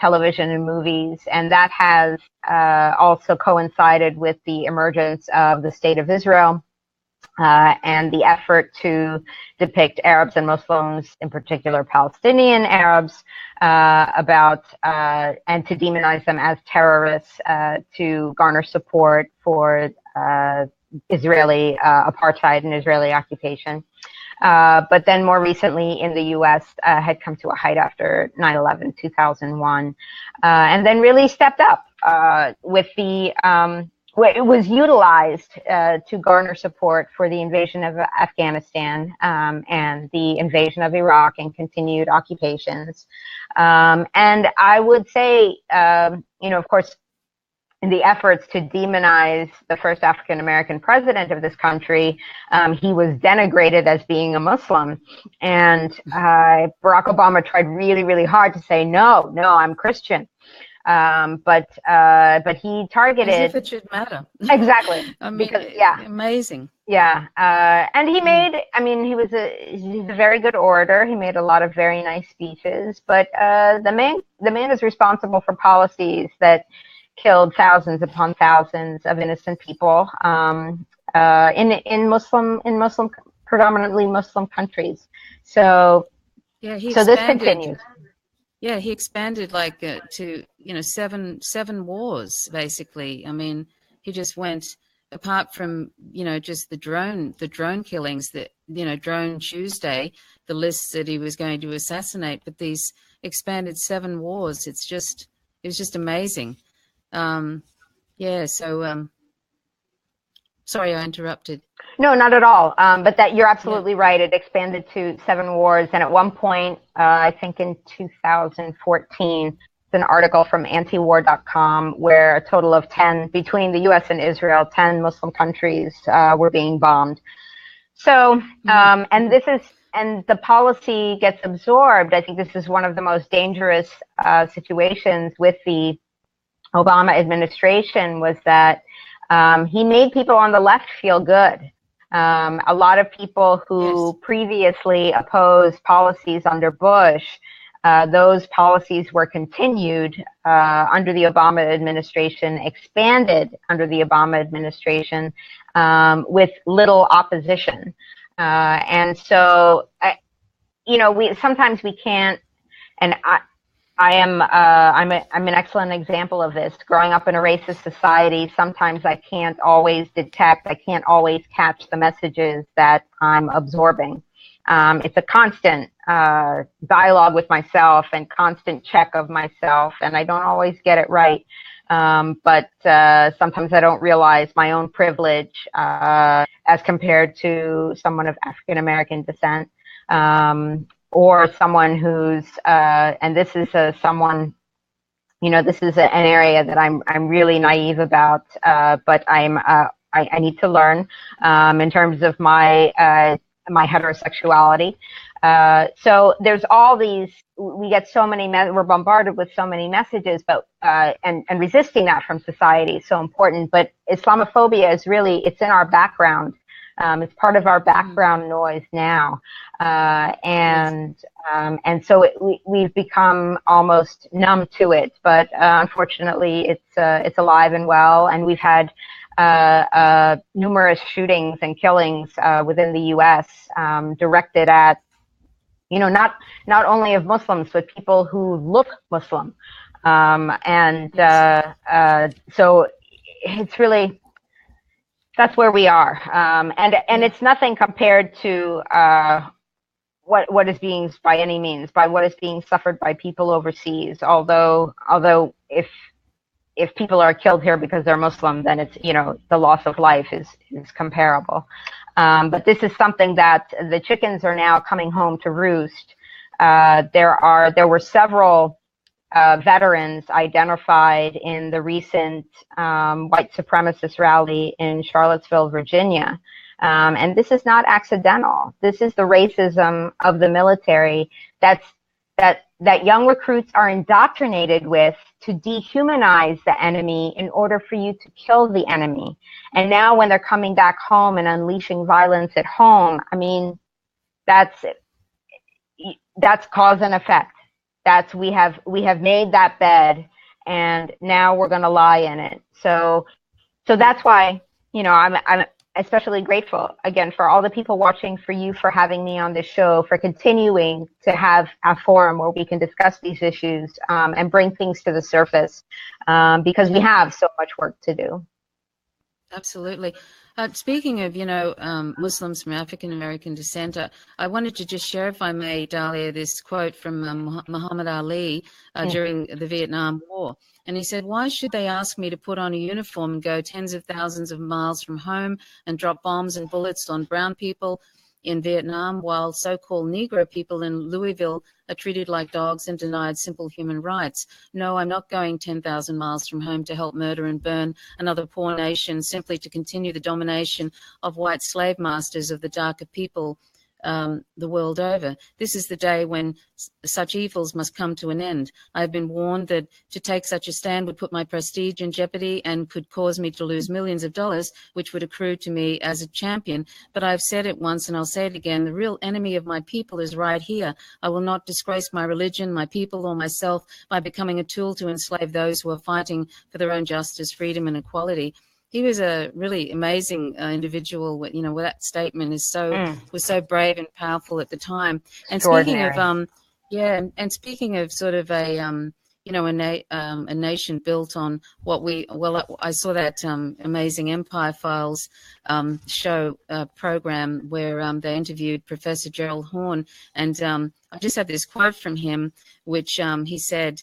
television and movies. And that has also coincided with the emergence of the State of Israel. And the effort to depict Arabs and Muslims, in particular Palestinian Arabs, and to demonize them as terrorists, to garner support for Israeli apartheid and Israeli occupation. But then more recently in the U.S. Had come to a height after 9/11, 2001, and then really stepped up with the it was utilized to garner support for the invasion of Afghanistan and the invasion of Iraq and continued occupations. And I would say, of course, in the efforts to demonize the first African-American president of this country, he was denigrated as being a Muslim. And Barack Obama tried really, really hard to say, no, I'm Christian. But he targeted. As if it should matter. Exactly. I mean, because, amazing. Yeah. And he made, he's a very good orator. He made a lot of very nice speeches, but the man is responsible for policies that killed thousands upon thousands of innocent people in predominantly Muslim countries. So this continues. Yeah, he expanded to seven wars basically. I mean, he just went, apart from just the drone killings, that Drone Tuesday, the lists that he was going to assassinate, but these expanded 7 wars. It was just amazing. Sorry, I interrupted. No, not at all. But that you're absolutely right. It expanded to 7 wars. And at one point, I think in 2014, it's an article from antiwar.com where a total of 10, between the U.S. and Israel, 10 Muslim countries were being bombed. So, and the policy gets absorbed. I think this is one of the most dangerous situations with the Obama administration, was that he made people on the left feel good. A lot of people who previously opposed policies under Bush, those policies were continued under the Obama administration, expanded under the Obama administration with little opposition. And so, sometimes we can't, and I'm an excellent example of this. Growing up in a racist society, sometimes I can't always catch the messages that I'm absorbing. It's a constant dialogue with myself and constant check of myself, and I don't always get it right. But sometimes I don't realize my own privilege as compared to someone of African American descent. Or someone who's, and this is someone, this is an area that I'm really naive about, but I need to learn in terms of my heterosexuality. So there's all these, we get so many, we're bombarded with so many messages, but and resisting that from society is so important. But Islamophobia is really, it's in our background. It's part of our background noise now, and so we've become almost numb to it. But unfortunately, it's alive and well, and we've had numerous shootings and killings within the U.S. Directed at, not only of Muslims but people who look Muslim, so it's really. That's where we are, and it's nothing compared to what is being, by any means, by what is being suffered by people overseas. Although if people are killed here because they're Muslim, then it's the loss of life is comparable. But this is something that the chickens are now coming home to roost. There were several veterans identified in the recent white supremacist rally in Charlottesville, Virginia. And this is not accidental. This is the racism of the military that young recruits are indoctrinated with to dehumanize the enemy in order for you to kill the enemy. And now when they're coming back home and unleashing violence at home, I mean, that's cause and effect. We have made that bed, and now we're going to lie in it. So that's why, I'm especially grateful again for all the people watching, for you for having me on this show, for continuing to have a forum where we can discuss these issues and bring things to the surface, because we have so much work to do. Absolutely. Speaking of, Muslims from African American descent, I wanted to just share, if I may, Dahlia, this quote from Muhammad Ali during the Vietnam War. And he said, "Why should they ask me to put on a uniform and go tens of thousands of miles from home and drop bombs and bullets on brown people in Vietnam, while so-called Negro people in Louisville are treated like dogs and denied simple human rights? No, I'm not going 10,000 miles from home to help murder and burn another poor nation simply to continue the domination of white slave masters of the darker people the world over. This is the day when such evils must come to an end. I have been warned that to take such a stand would put my prestige in jeopardy and could cause me to lose millions of dollars, which would accrue to me as a champion. But I've said it once and I'll say it again. The real enemy of my people is right here. I will not disgrace my religion, my people, or myself by becoming a tool to enslave those who are fighting for their own justice, freedom, and equality." He was a really amazing individual. Where that statement was so brave and powerful at the time. And speaking of speaking of sort of a nation built on I saw that amazing Empire Files show program where they interviewed Professor Gerald Horne, and I just had this quote from him, which he said,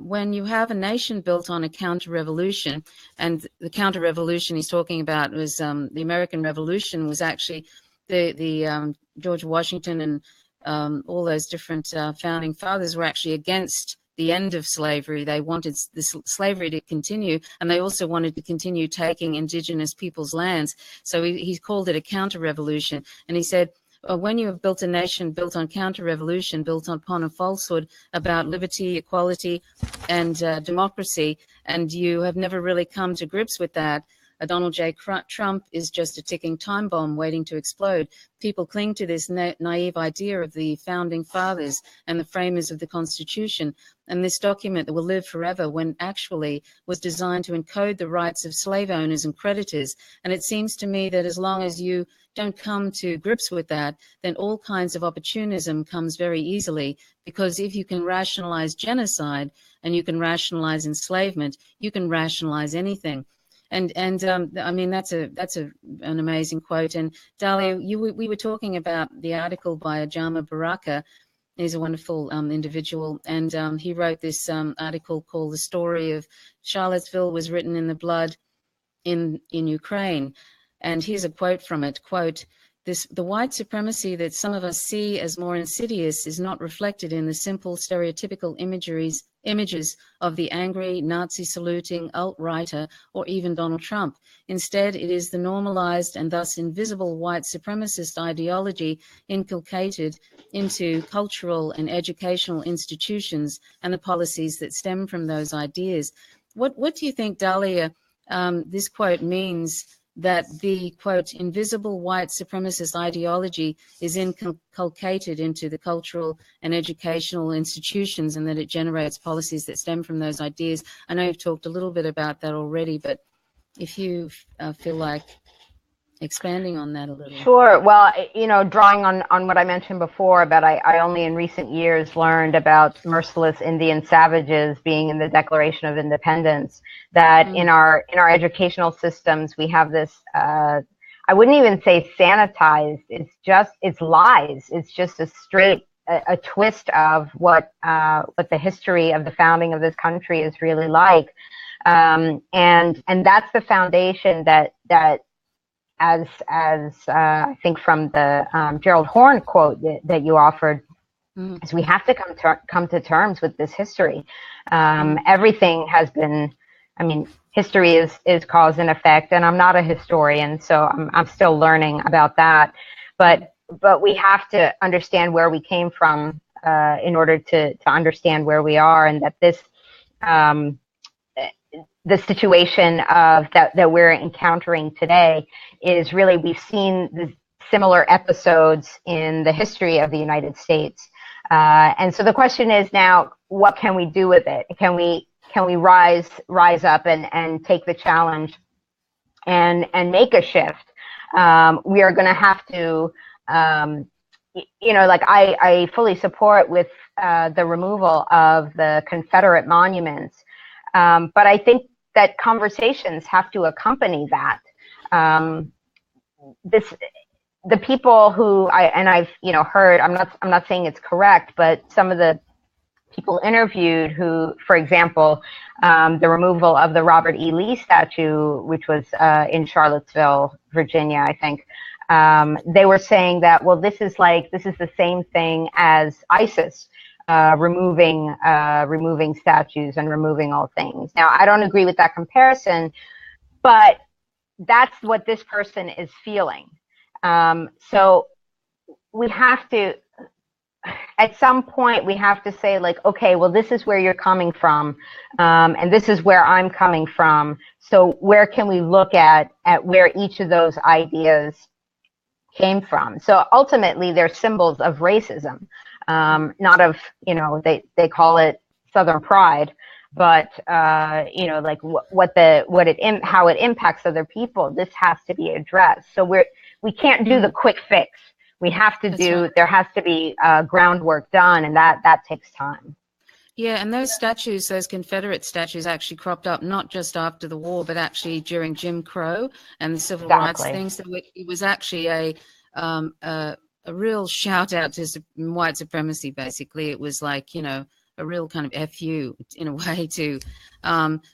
when you have a nation built on a counter-revolution, and the counter-revolution he's talking about was the American Revolution, was actually the George Washington and all those different founding fathers were actually against the end of slavery. They wanted this slavery to continue, and they also wanted to continue taking indigenous people's lands. So he called it a counter-revolution, and he said, when you have built a nation built on counter-revolution, built upon a falsehood about liberty, equality, and democracy, and you have never really come to grips with that, Donald J. Trump is just a ticking time bomb waiting to explode. People cling to this naive idea of the founding fathers and the framers of the Constitution, and this document that will live forever, when actually was designed to encode the rights of slave owners and creditors. And it seems to me that as long as you don't come to grips with that, then all kinds of opportunism comes very easily, because if you can rationalize genocide and you can rationalize enslavement, you can rationalize anything. And I mean, that's an amazing quote. And Dahlia, we were talking about the article by Ajama Baraka. He's a wonderful individual, and he wrote this article called "The Story of Charlottesville Was Written in the Blood in Ukraine." And here's a quote from it, quote, "The white supremacy that some of us see as more insidious is not reflected in the simple stereotypical images of the angry Nazi-saluting alt-righter or even Donald Trump. Instead, it is the normalized and thus invisible white supremacist ideology inculcated into cultural and educational institutions and the policies that stem from those ideas." What do you think, Dahlia, this quote means, that the, quote, invisible white supremacist ideology is inculcated into the cultural and educational institutions, and that it generates policies that stem from those ideas? I know you've talked a little bit about that already, but if you feel like expanding on that a little. Sure. Well, drawing on what I mentioned before, about I only in recent years learned about merciless Indian savages being in the Declaration of Independence, that in our educational systems, we have this, I wouldn't even say sanitized, it's lies. It's just a straight, a twist of what the history of the founding of this country is really like. And that's the foundation that as I think from the Gerald Horne quote that you offered, is we have to come to terms with this history. Everything has been, I mean, history is cause and effect, and I'm not a historian, so I'm still learning about that. But we have to understand where we came from in order to understand where we are, and that this the situation of that we're encountering today is really, we've seen the similar episodes in the history of the United States. And so the question is now, what can we do with it? Can we rise up and take the challenge and make a shift? We are going to have to, like I fully support with the removal of the Confederate monuments. But I think that conversations have to accompany that. The people who I've heard, I'm not saying it's correct, but some of the people interviewed who, for example, the removal of the Robert E. Lee statue, which was in Charlottesville, Virginia, I think, they were saying that, well, this is the same thing as ISIS. Removing statues and removing all things. Now, I don't agree with that comparison, but that's what this person is feeling. So we have to, at some point, we have to say, like, okay, well, this is where you're coming from, and this is where I'm coming from. So where can we look at where each of those ideas came from? So ultimately, they're symbols of racism. Not of, they call it Southern pride, but, like how it impacts other people. This has to be addressed. So we can't do the quick fix. We have to there has to be groundwork done, and that takes time. Yeah, and those statues, those Confederate statues, actually cropped up not just after the war, but actually during Jim Crow and the civil rights things. So it was actually a real shout out to white supremacy. Basically, it was like, a real kind of FU in a way too.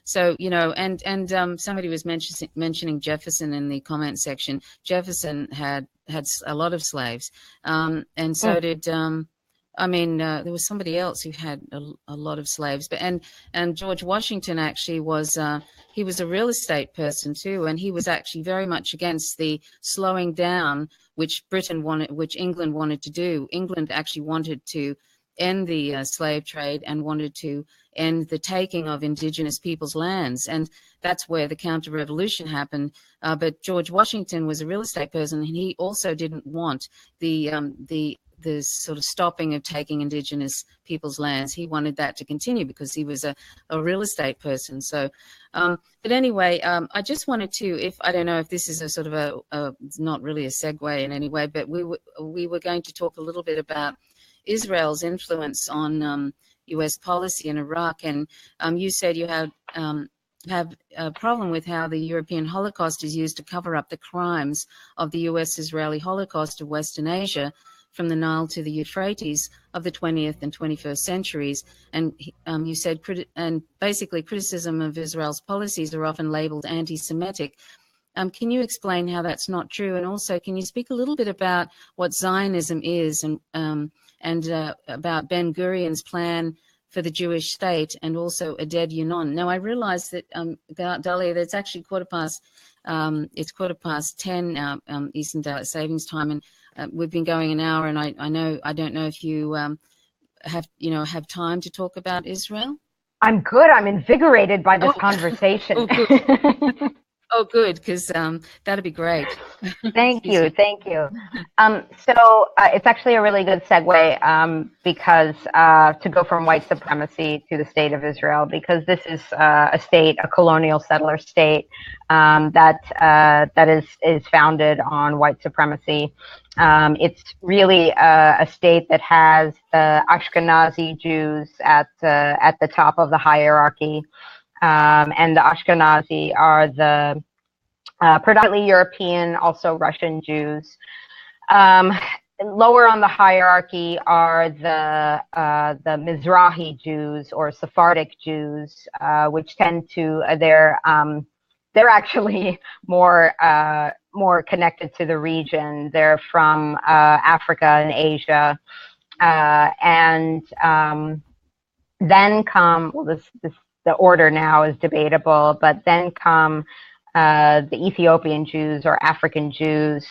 So, and somebody was mentioning Jefferson in the comment section. Jefferson had a lot of slaves, and so did, there was somebody else who had a lot of slaves, but and George Washington actually was he was a real estate person too, and he was actually very much against the slowing down which England wanted to do. England actually wanted to end the slave trade and wanted to end the taking of indigenous people's lands, and that's where the counter-revolution happened. But George Washington was a real estate person, and he also didn't want the sort of stopping of taking indigenous people's lands. He wanted that to continue because he was a real estate person. So, but anyway, I just wanted to, I don't know if this is a sort of it's not really a segue in any way, but we were going to talk a little bit about Israel's influence on U.S. policy in Iraq, and you said you have a problem with how the European Holocaust is used to cover up the crimes of the U.S.-Israeli Holocaust of Western Asia, from the Nile to the Euphrates, of the 20th and 21st centuries. And you said, and basically criticism of Israel's policies are often labeled anti-Semitic. Can you explain how that's not true? And also, can you speak a little bit about what Zionism is, and about Ben Gurion's plan for the Jewish state, and also Aded Yunon? Now, I realize that, Dahli, that it's actually it's 10 now, Eastern Daylight Savings Time, and we've been going an hour, and I don't know if you have time to talk about Israel. I'm good. I'm invigorated by this conversation. Oh, good. Oh, good, because that'd be great. Thank you. So it's actually a really good segue because to go from white supremacy to the state of Israel, because this is a colonial settler state that is founded on white supremacy. It's really a state that has the Ashkenazi Jews at the top of the hierarchy. And the Ashkenazi are the predominantly European, also Russian Jews. Lower on the hierarchy are the Mizrahi Jews or Sephardic Jews, which tend to they're actually more connected to the region. They're from Africa and Asia. And then come, well, the order now is debatable, but then come the Ethiopian Jews or African Jews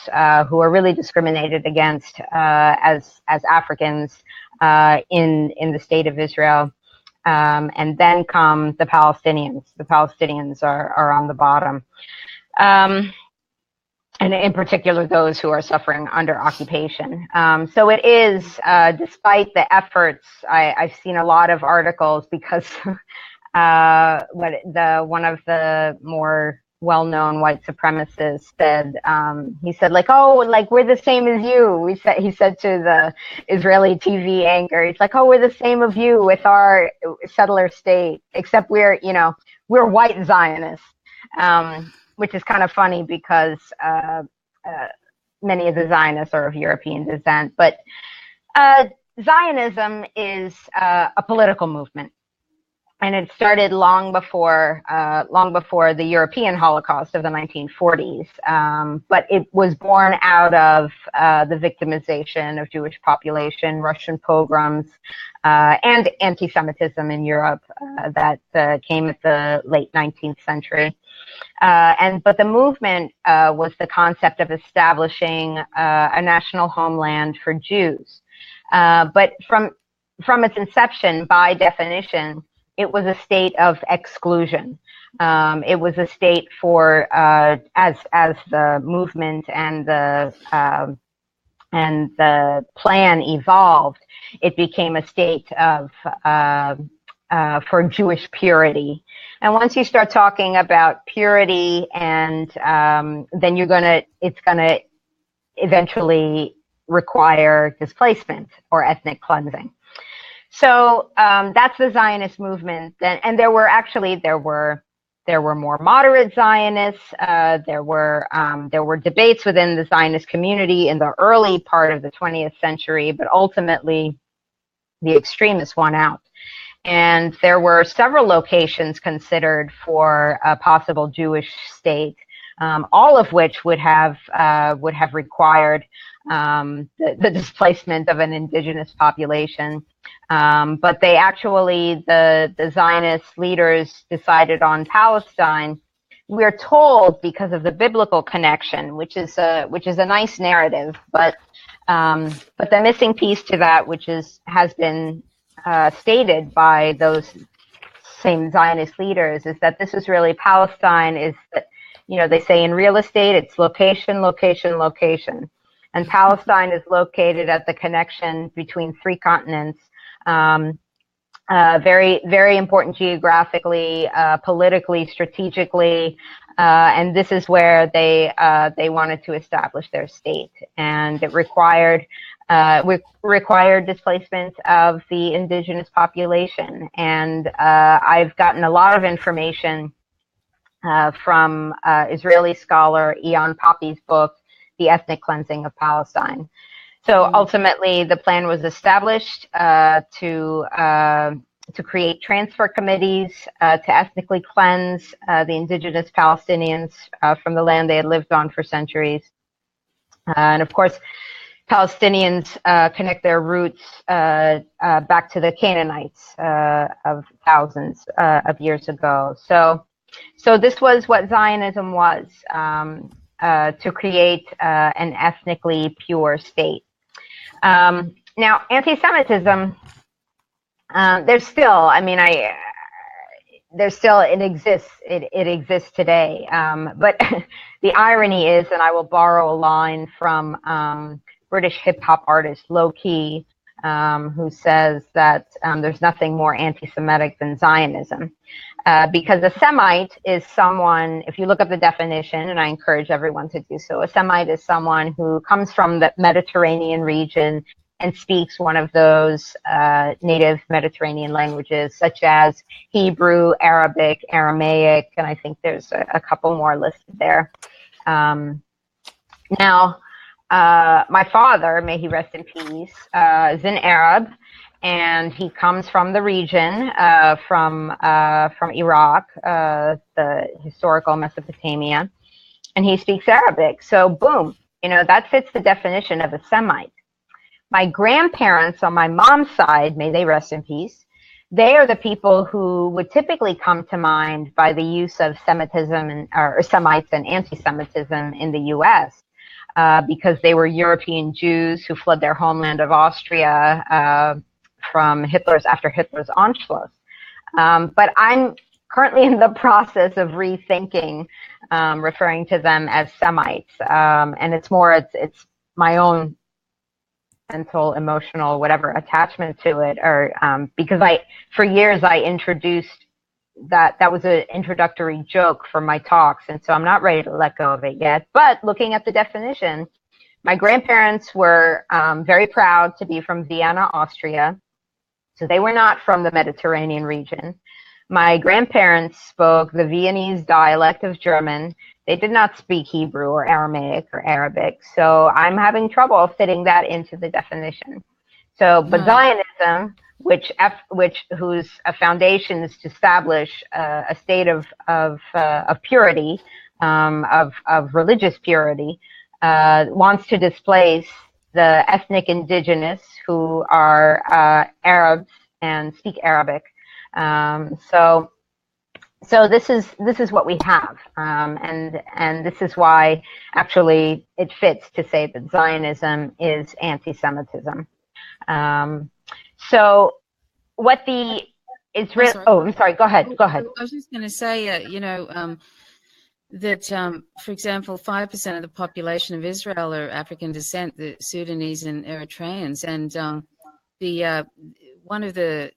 who are really discriminated against as Africans in the state of Israel. And then come the Palestinians. The Palestinians are on the bottom. And in particular, those who are suffering under occupation. So it is, despite the efforts, I've seen a lot of articles because one of the more well-known white supremacists said, he said, like, oh, like, we're the same as you. He said to the Israeli TV anchor, he's like, oh, we're the same of you with our settler state, except we're white Zionists. Which is kind of funny because many of the Zionists are of European descent. But Zionism is a political movement, and it started long before the European Holocaust of the 1940s. But it was born out of the victimization of Jewish population, Russian pogroms, and anti-Semitism in Europe that came at the late 19th century. But the movement was the concept of establishing a national homeland for Jews. But from its inception, by definition, it was a state of exclusion. It was a state for as the movement and the plan evolved, it became a state of for Jewish purity. And once you start talking about purity, and then it's gonna eventually require displacement or ethnic cleansing. So that's the Zionist movement. And there were more moderate Zionists. There were debates within the Zionist community in the early part of the 20th century, but ultimately the extremists won out. And there were several locations considered for a possible Jewish state, all of which would have required the displacement of an indigenous population. But the Zionist leaders decided on Palestine. We're told because of the biblical connection, which is a nice narrative, but the missing piece to that, which has been stated by those same Zionist leaders, is that this is really Palestine. Is that, they say in real estate, it's location, location, location, and Palestine is located at the connection between three continents. Very, very important geographically, politically, strategically, and this is where they wanted to establish their state, and it required displacement of the indigenous population. And I've gotten a lot of information from Israeli scholar Ian Poppy's book, The Ethnic Cleansing of Palestine. So ultimately, the plan was established to create transfer committees to ethnically cleanse the indigenous Palestinians from the land they had lived on for centuries. And of course, Palestinians connect their roots back to the Canaanites of thousands of years ago. So this was what Zionism was, to create an ethnically pure state. Now, anti-Semitism, it exists. It exists today. But the irony is, and I will borrow a line from British hip hop artist Low Key, who says that there's nothing more anti-Semitic than Zionism. Because a Semite is someone, if you look up the definition, and I encourage everyone to do so, a Semite is someone who comes from the Mediterranean region and speaks one of those native Mediterranean languages, such as Hebrew, Arabic, Aramaic, and I think there's a couple more listed there. Now, my father, may he rest in peace, is an Arab, and he comes from the region, from Iraq, the historical Mesopotamia, and he speaks Arabic. So boom, that fits the definition of a Semite. My grandparents on my mom's side, may they rest in peace, they are the people who would typically come to mind by the use of Semitism or Semites and anti-Semitism in the U.S. Because they were European Jews who fled their homeland of Austria after Hitler's Anschluss. But I'm currently in the process of rethinking referring to them as Semites, and it's my own mental, emotional, whatever attachment to it, or because for years I introduced that was an introductory joke for my talks, and so I'm not ready to let go of it yet. But looking at the definition, my grandparents were very proud to be from Vienna, Austria, so they were not from the Mediterranean region. My grandparents spoke the Viennese dialect of German. They did not speak Hebrew or Aramaic or Arabic, so I'm having trouble fitting that into the definition. So, but Zionism, whose foundation is to establish a state of purity, of religious purity, wants to displace the ethnic indigenous who are Arabs and speak Arabic. So this is what we have, and this is why actually it fits to say that Zionism is anti-Semitism. So what the Israel? Oh, I'm sorry. Go ahead. I was just going to say, that, for example, 5% of the population of Israel are African descent, the Sudanese and Eritreans, and one of the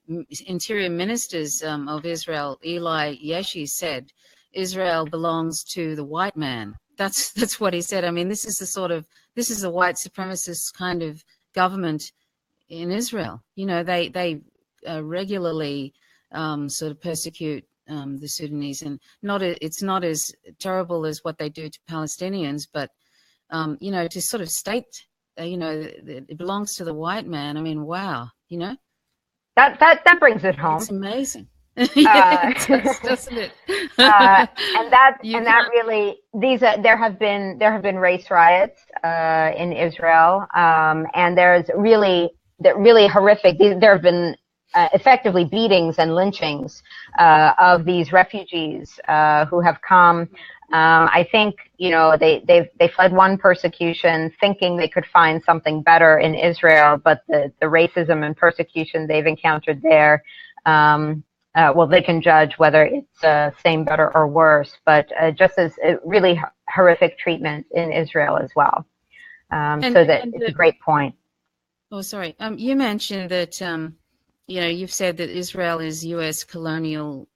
interior ministers of Israel, Eli Yeshi, said Israel belongs to the white man. That's what he said. I mean, this is a white supremacist kind of government in Israel. They regularly sort of persecute the Sudanese, and it's not as terrible as what they do to Palestinians, but to sort of state, it belongs to the white man. I mean, wow, that brings it home. It's amazing. Yes, doesn't it? There have been race riots in Israel, and there's really horrific. There have been effectively beatings and lynchings of these refugees who have come. I think they fled one persecution thinking they could find something better in Israel, but the racism and persecution they've encountered there, they can judge whether it's same, better, or worse, but just as really horrific treatment in Israel as well. It's a great point. Oh, sorry. You mentioned that you've said that Israel is U.S.'s colonial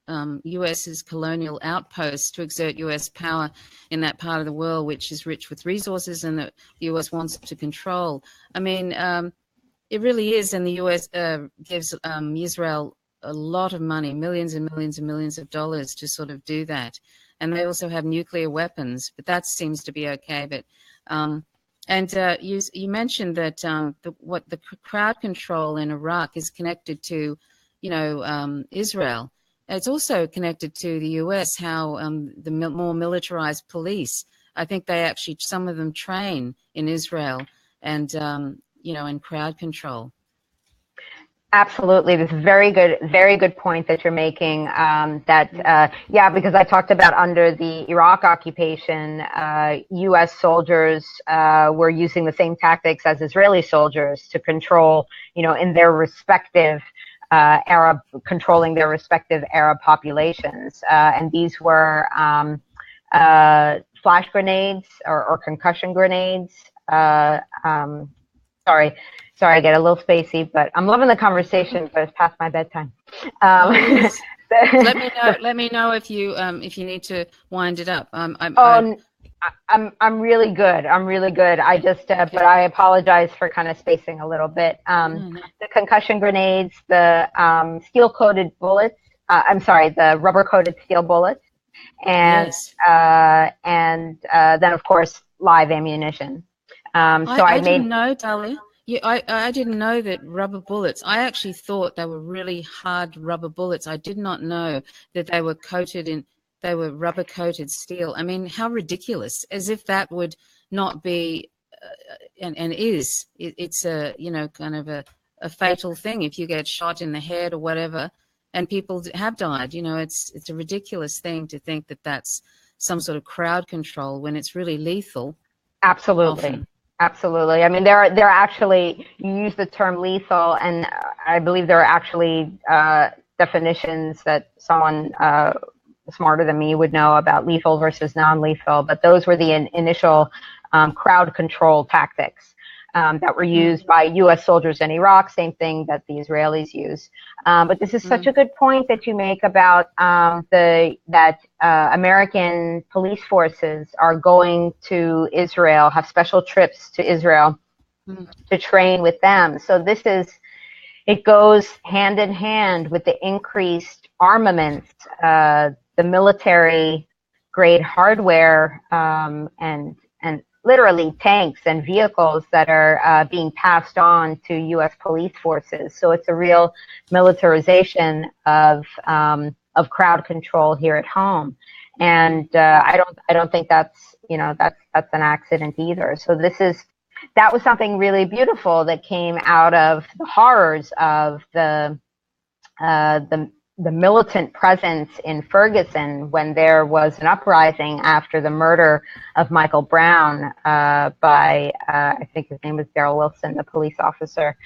outpost to exert U.S. power in that part of the world, which is rich with resources and that the U.S. wants to control. I mean, it really is, and the U.S. gives Israel a lot of money, millions and millions and millions of dollars to sort of do that. And they also have nuclear weapons, but that seems to be okay. But you mentioned that the crowd control in Iraq is connected to, Israel. It's also connected to the U.S. How the more militarized police, I think some of them train in Israel, and in crowd control. Absolutely. This is very good point that you're making. Because I talked about under the Iraq occupation, U.S. soldiers were using the same tactics as Israeli soldiers to control, in their respective controlling their respective Arab populations. And these were flash grenades or concussion grenades. Sorry, I get a little spacey, but I'm loving the conversation, but it's past my bedtime. Let me know if you need to wind it up. I'm really good. I just, but I apologize for kind of spacing a little bit. The concussion grenades, the steel-coated bullets. The rubber-coated steel bullets, and yes. Then of course live ammunition. I didn't know, Dahli. Yeah, I didn't know that rubber bullets. I actually thought they were really hard rubber bullets. I did not know that they were rubber coated steel. I mean, how ridiculous! As if that would not be and is. It's a, kind of a fatal thing if you get shot in the head or whatever, and people have died. It's a ridiculous thing to think that that's some sort of crowd control when it's really lethal. Absolutely. Often. Absolutely. I mean, there are actually, you use the term lethal, and I believe there are actually definitions that someone smarter than me would know about lethal versus non-lethal, but those were the initial crowd control tactics that were used by U.S. soldiers in Iraq, same thing that the Israelis use. But this is such a good point that you make about American police forces are going to Israel, have special trips to Israel to train with them. So it goes hand in hand with the increased armaments, the military grade hardware, and literally tanks and vehicles that are being passed on to U.S. police forces. So it's a real militarization of crowd control here at home, and I don't think that's that's an accident either. So that was something really beautiful that came out of the horrors of the militant presence in Ferguson when there was an uprising after the murder of Michael Brown by, I think his name was Darrell Wilson, the police officer.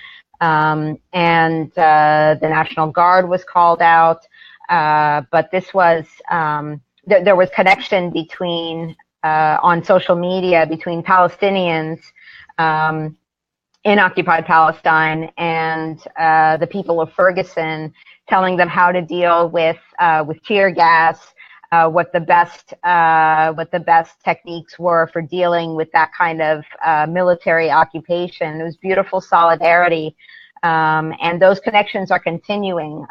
And the National Guard was called out. But this was, there was connection between, on social media, between Palestinians in occupied Palestine and the people of Ferguson, telling them how to deal with tear gas, what the best techniques were for dealing with that kind of military occupation. It was beautiful solidarity, and those connections are continuing.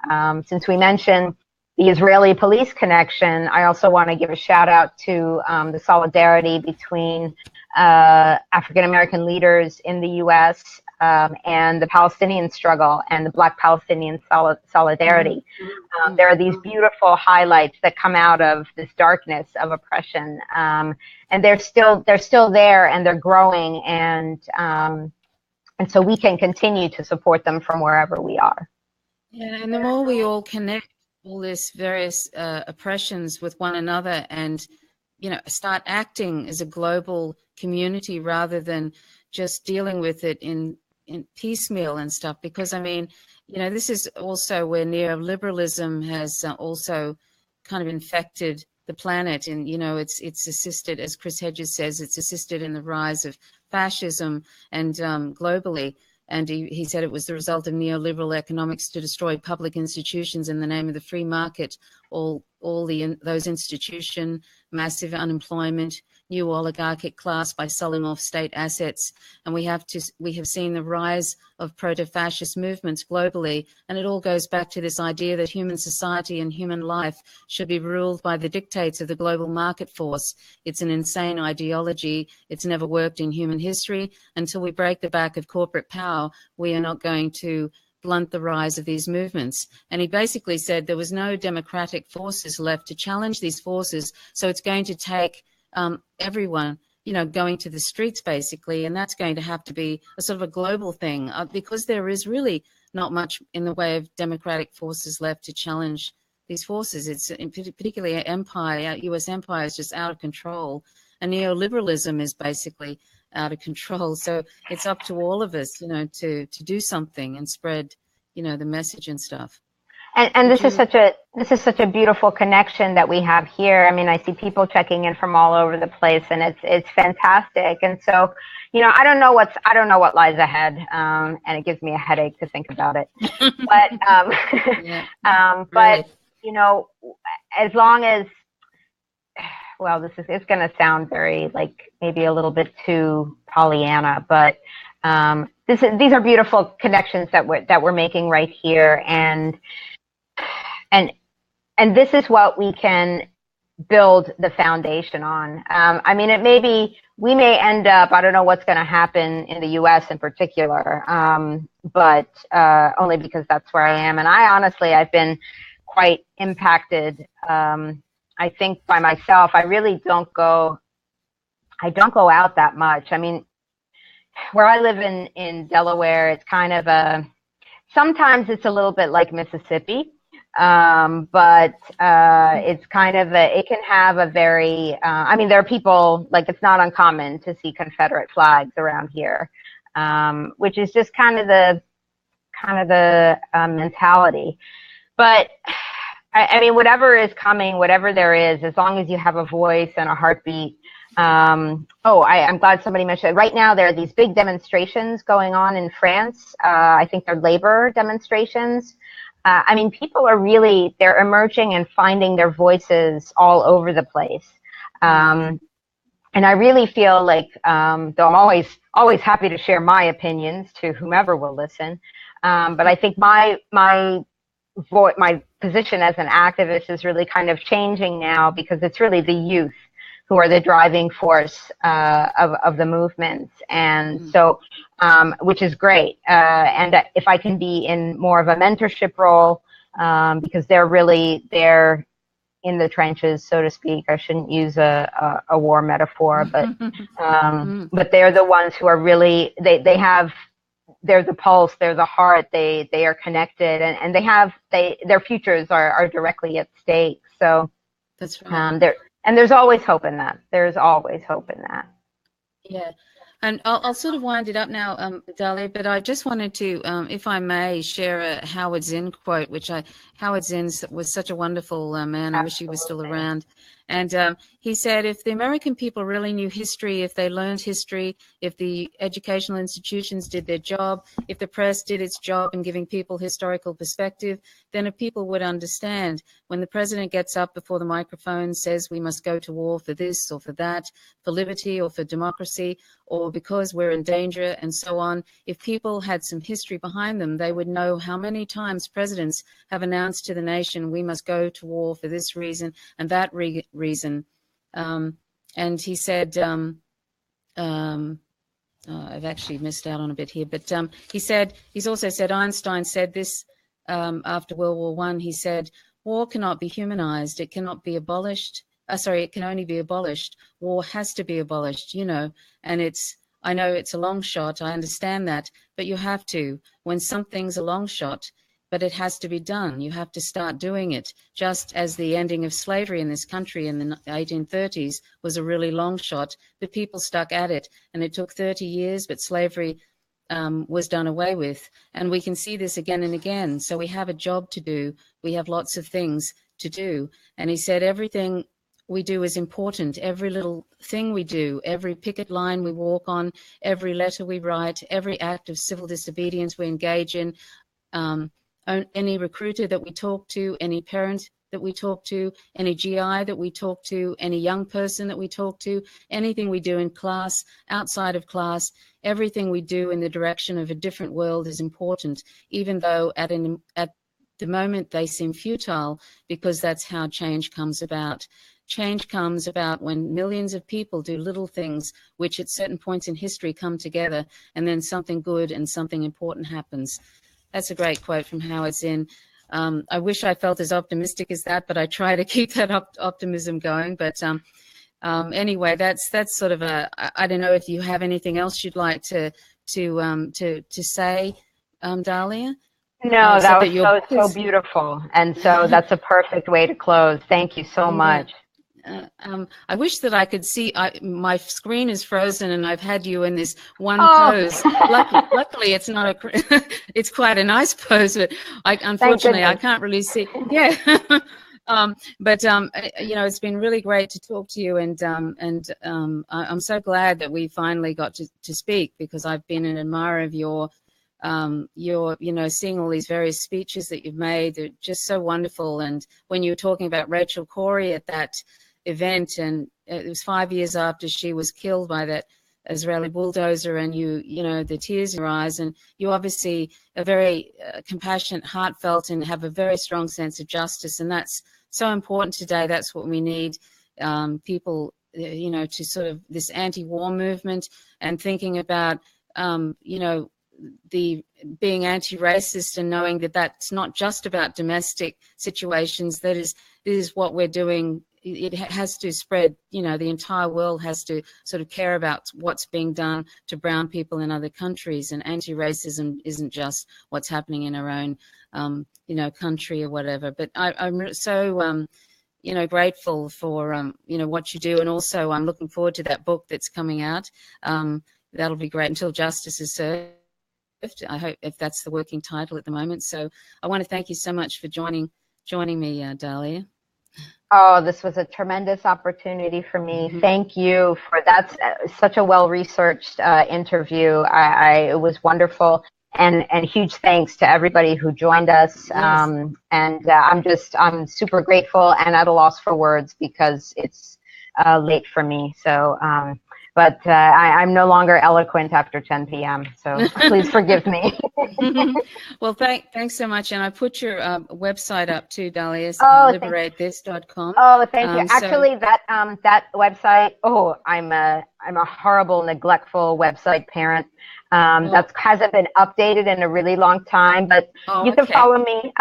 Since we mentioned the Israeli police connection, I also want to give a shout out to the solidarity between African American leaders in the U.S. And the Palestinian struggle and the Black Palestinian solidarity. There are these beautiful highlights that come out of this darkness of oppression, and they're still there, and they're growing, and so we can continue to support them from wherever we are. Yeah, and the more we all connect all these various oppressions with one another, and start acting as a global community rather than just dealing with it in piecemeal and stuff, because this is also where neoliberalism has also kind of infected the planet, and it's assisted, as Chris Hedges says, it's assisted in the rise of fascism and globally. And he said it was the result of neoliberal economics to destroy public institutions in the name of the free market. Those institutions, massive unemployment, new oligarchic class by selling off state assets, and we have seen the rise of proto-fascist movements globally, and it all goes back to this idea that human society and human life should be ruled by the dictates of the global market force. It's an insane ideology. It's never worked in human history. Until we break the back of corporate power, we are not going to blunt the rise of these movements. And he basically said there was no democratic forces left to challenge these forces, so it's going to take everyone, going to the streets basically, and that's going to have to be a sort of a global thing because there is really not much in the way of democratic forces left to challenge these forces. It's particularly U.S. empire is just out of control, and neoliberalism is basically out of control. So it's up to all of us, to do something and spread, the message and stuff. And this is such a beautiful connection that we have here. I mean, I see people checking in from all over the place, and it's fantastic. And so, I don't know what lies ahead, and it gives me a headache to think about it. But but as long as, well, it's going to sound very maybe a little bit too Pollyanna, but these are beautiful connections that we're making right here, and this is what we can build the foundation on. We may end up, I don't know what's going to happen in the U.S. in particular, but only because that's where I am. And I've been quite impacted. I think by myself, I don't go out that much. I mean, where I live in Delaware, it's kind of sometimes it's a little bit like Mississippi, but it's kind of it can have a very, I mean, there are people, like, it's not uncommon to see Confederate flags around here, which is just kind of the mentality. But I mean, whatever is coming, whatever there is, as long as you have a voice and a heartbeat. I'm glad somebody mentioned it. Right now, there are these big demonstrations going on in France. I think they're labor demonstrations. I mean, people are they're emerging and finding their voices all over the place. And I really feel like, though I'm always happy to share my opinions to whomever will listen, but I think my position as an activist is really kind of changing now, because it's really the youth who are the driving force of the movement, and so which is great. And if I can be in more of a mentorship role, because they're in the trenches, so to speak. I shouldn't use a war metaphor, but they're the ones who are really they're the pulse, they're the heart, they are connected, and their futures are directly at stake. So that's right. There's always hope in that. There's always hope in that. Yeah. And I'll sort of wind it up now, Dahli, but I just wanted to, if I may, share a Howard Zinn quote, Howard Zinn was such a wonderful man. I wish he was still around. And he said, if the American people really knew history, if they learned history, if the educational institutions did their job, if the press did its job in giving people historical perspective, then if people would understand when the president gets up before the microphone, says we must go to war for this or for that, for liberty or for democracy, or because we're in danger and so on. If people had some history behind them, they would know how many times presidents have announced to the nation, we must go to war for this reason and that reason. And he said, I've actually missed out on a bit here, but he's also said, Einstein said this after World War I, he said, war cannot be humanized. It cannot be abolished. It can only be abolished. War has to be abolished, and I know it's a long shot. I understand that, but you have to. When something's a long shot, but it has to be done. You have to start doing it, just as the ending of slavery in this country in the 1830s was a really long shot, but people stuck at it, and it took 30 years, but slavery was done away with. And we can see this again and again. So we have a job to do. We have lots of things to do. And he said everything we do is important. Every little thing we do, every picket line we walk on, every letter we write, every act of civil disobedience we engage in, any recruiter that we talk to, any parent that we talk to, any GI that we talk to, any young person that we talk to, anything we do in class, outside of class, everything we do in the direction of a different world is important, even though at the moment they seem futile, because that's how change comes about. Change comes about when millions of people do little things, which at certain points in history come together, and then something good and something important happens. That's a great quote from Howard Zinn. I wish I felt as optimistic as that, but I try to keep that optimism going. But anyway, that's sort of I don't know if you have anything else you'd like to say, Dahlia. No, that was so beautiful, and so that's a perfect way to close. Thank you so much. I wish that I could see. My screen is frozen, and I've had you in this one pose. Luckily, it's not it's quite a nice pose, but unfortunately, I can't really see. Yeah, but it's been really great to talk to you, and I'm so glad that we finally got to speak, because I've been an admirer of your seeing all these various speeches that you've made. They're just so wonderful. And when you were talking about Rachel Corrie at that event, and it was 5 years after she was killed by that Israeli bulldozer, and the tears in your eyes, and you obviously are very compassionate, heartfelt, and have a very strong sense of justice, and that's so important today. That's what we need, people, to sort of this anti-war movement, and thinking about, the being anti-racist, and knowing that that's not just about domestic situations. That is what we're doing it has to spread, the entire world has to sort of care about what's being done to brown people in other countries, and anti-racism isn't just what's happening in our own, country or whatever. But I'm so, grateful for, what you do. And also I'm looking forward to that book that's coming out. That'll be great, Until Justice is Served. I hope, if that's the working title at the moment. So I want to thank you so much for joining me, Dahlia. Oh, this was a tremendous opportunity for me. Mm-hmm. Thank you for that's such a well-researched interview. It was wonderful, and huge thanks to everybody who joined us. Yes. I'm super grateful and at a loss for words because it's late for me. So, but I'm no longer eloquent after 10 p.m. So please forgive me. Well, thanks so much. And I put your website up too, Dahlia, liberatethis.com. Oh, thank you. Actually, that website. Oh, I'm a horrible, neglectful website parent. That hasn't been updated in a really long time. But you can follow me,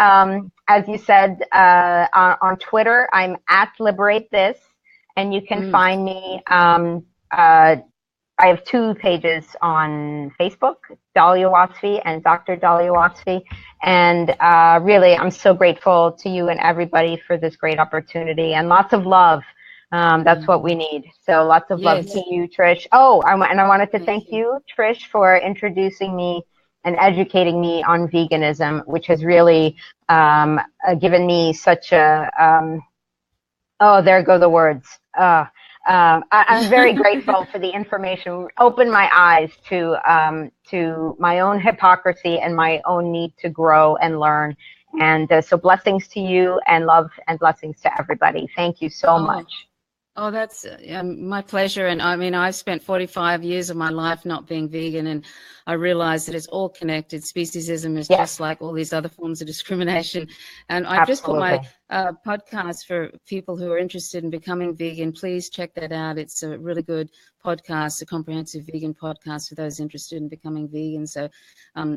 as you said, on Twitter. I'm at liberatethis, and you can find me. I have 2 pages on Facebook, Dahli Wasfi and Dr. Dahli Wasfi. And really, I'm so grateful to you and everybody for this great opportunity, and lots of love. That's what we need. So lots of love to you, Trish. Oh, and I wanted to thank you, Trish, for introducing me and educating me on veganism, which has really given me such a, there go the words. I'm very grateful for the information. Opened my eyes to my own hypocrisy and my own need to grow and learn. And so blessings to you, and love and blessings to everybody. Thank you so much. Oh, that's my pleasure. And I mean, I've spent 45 years of my life not being vegan, and I realized that it's all connected. Speciesism is just like all these other forms of discrimination. And I've just put my podcast for people who are interested in becoming vegan. Please check that out. It's a really good podcast, a comprehensive vegan podcast for those interested in becoming vegan. So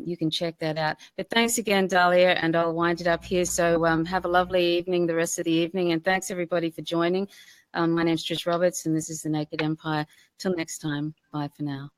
you can check that out. But thanks again, Dahlia, and I'll wind it up here. So have a lovely evening, the rest of the evening. And thanks, everybody, for joining. My name's Trish Roberts, and this is The Naked Empire. Till next time, bye for now.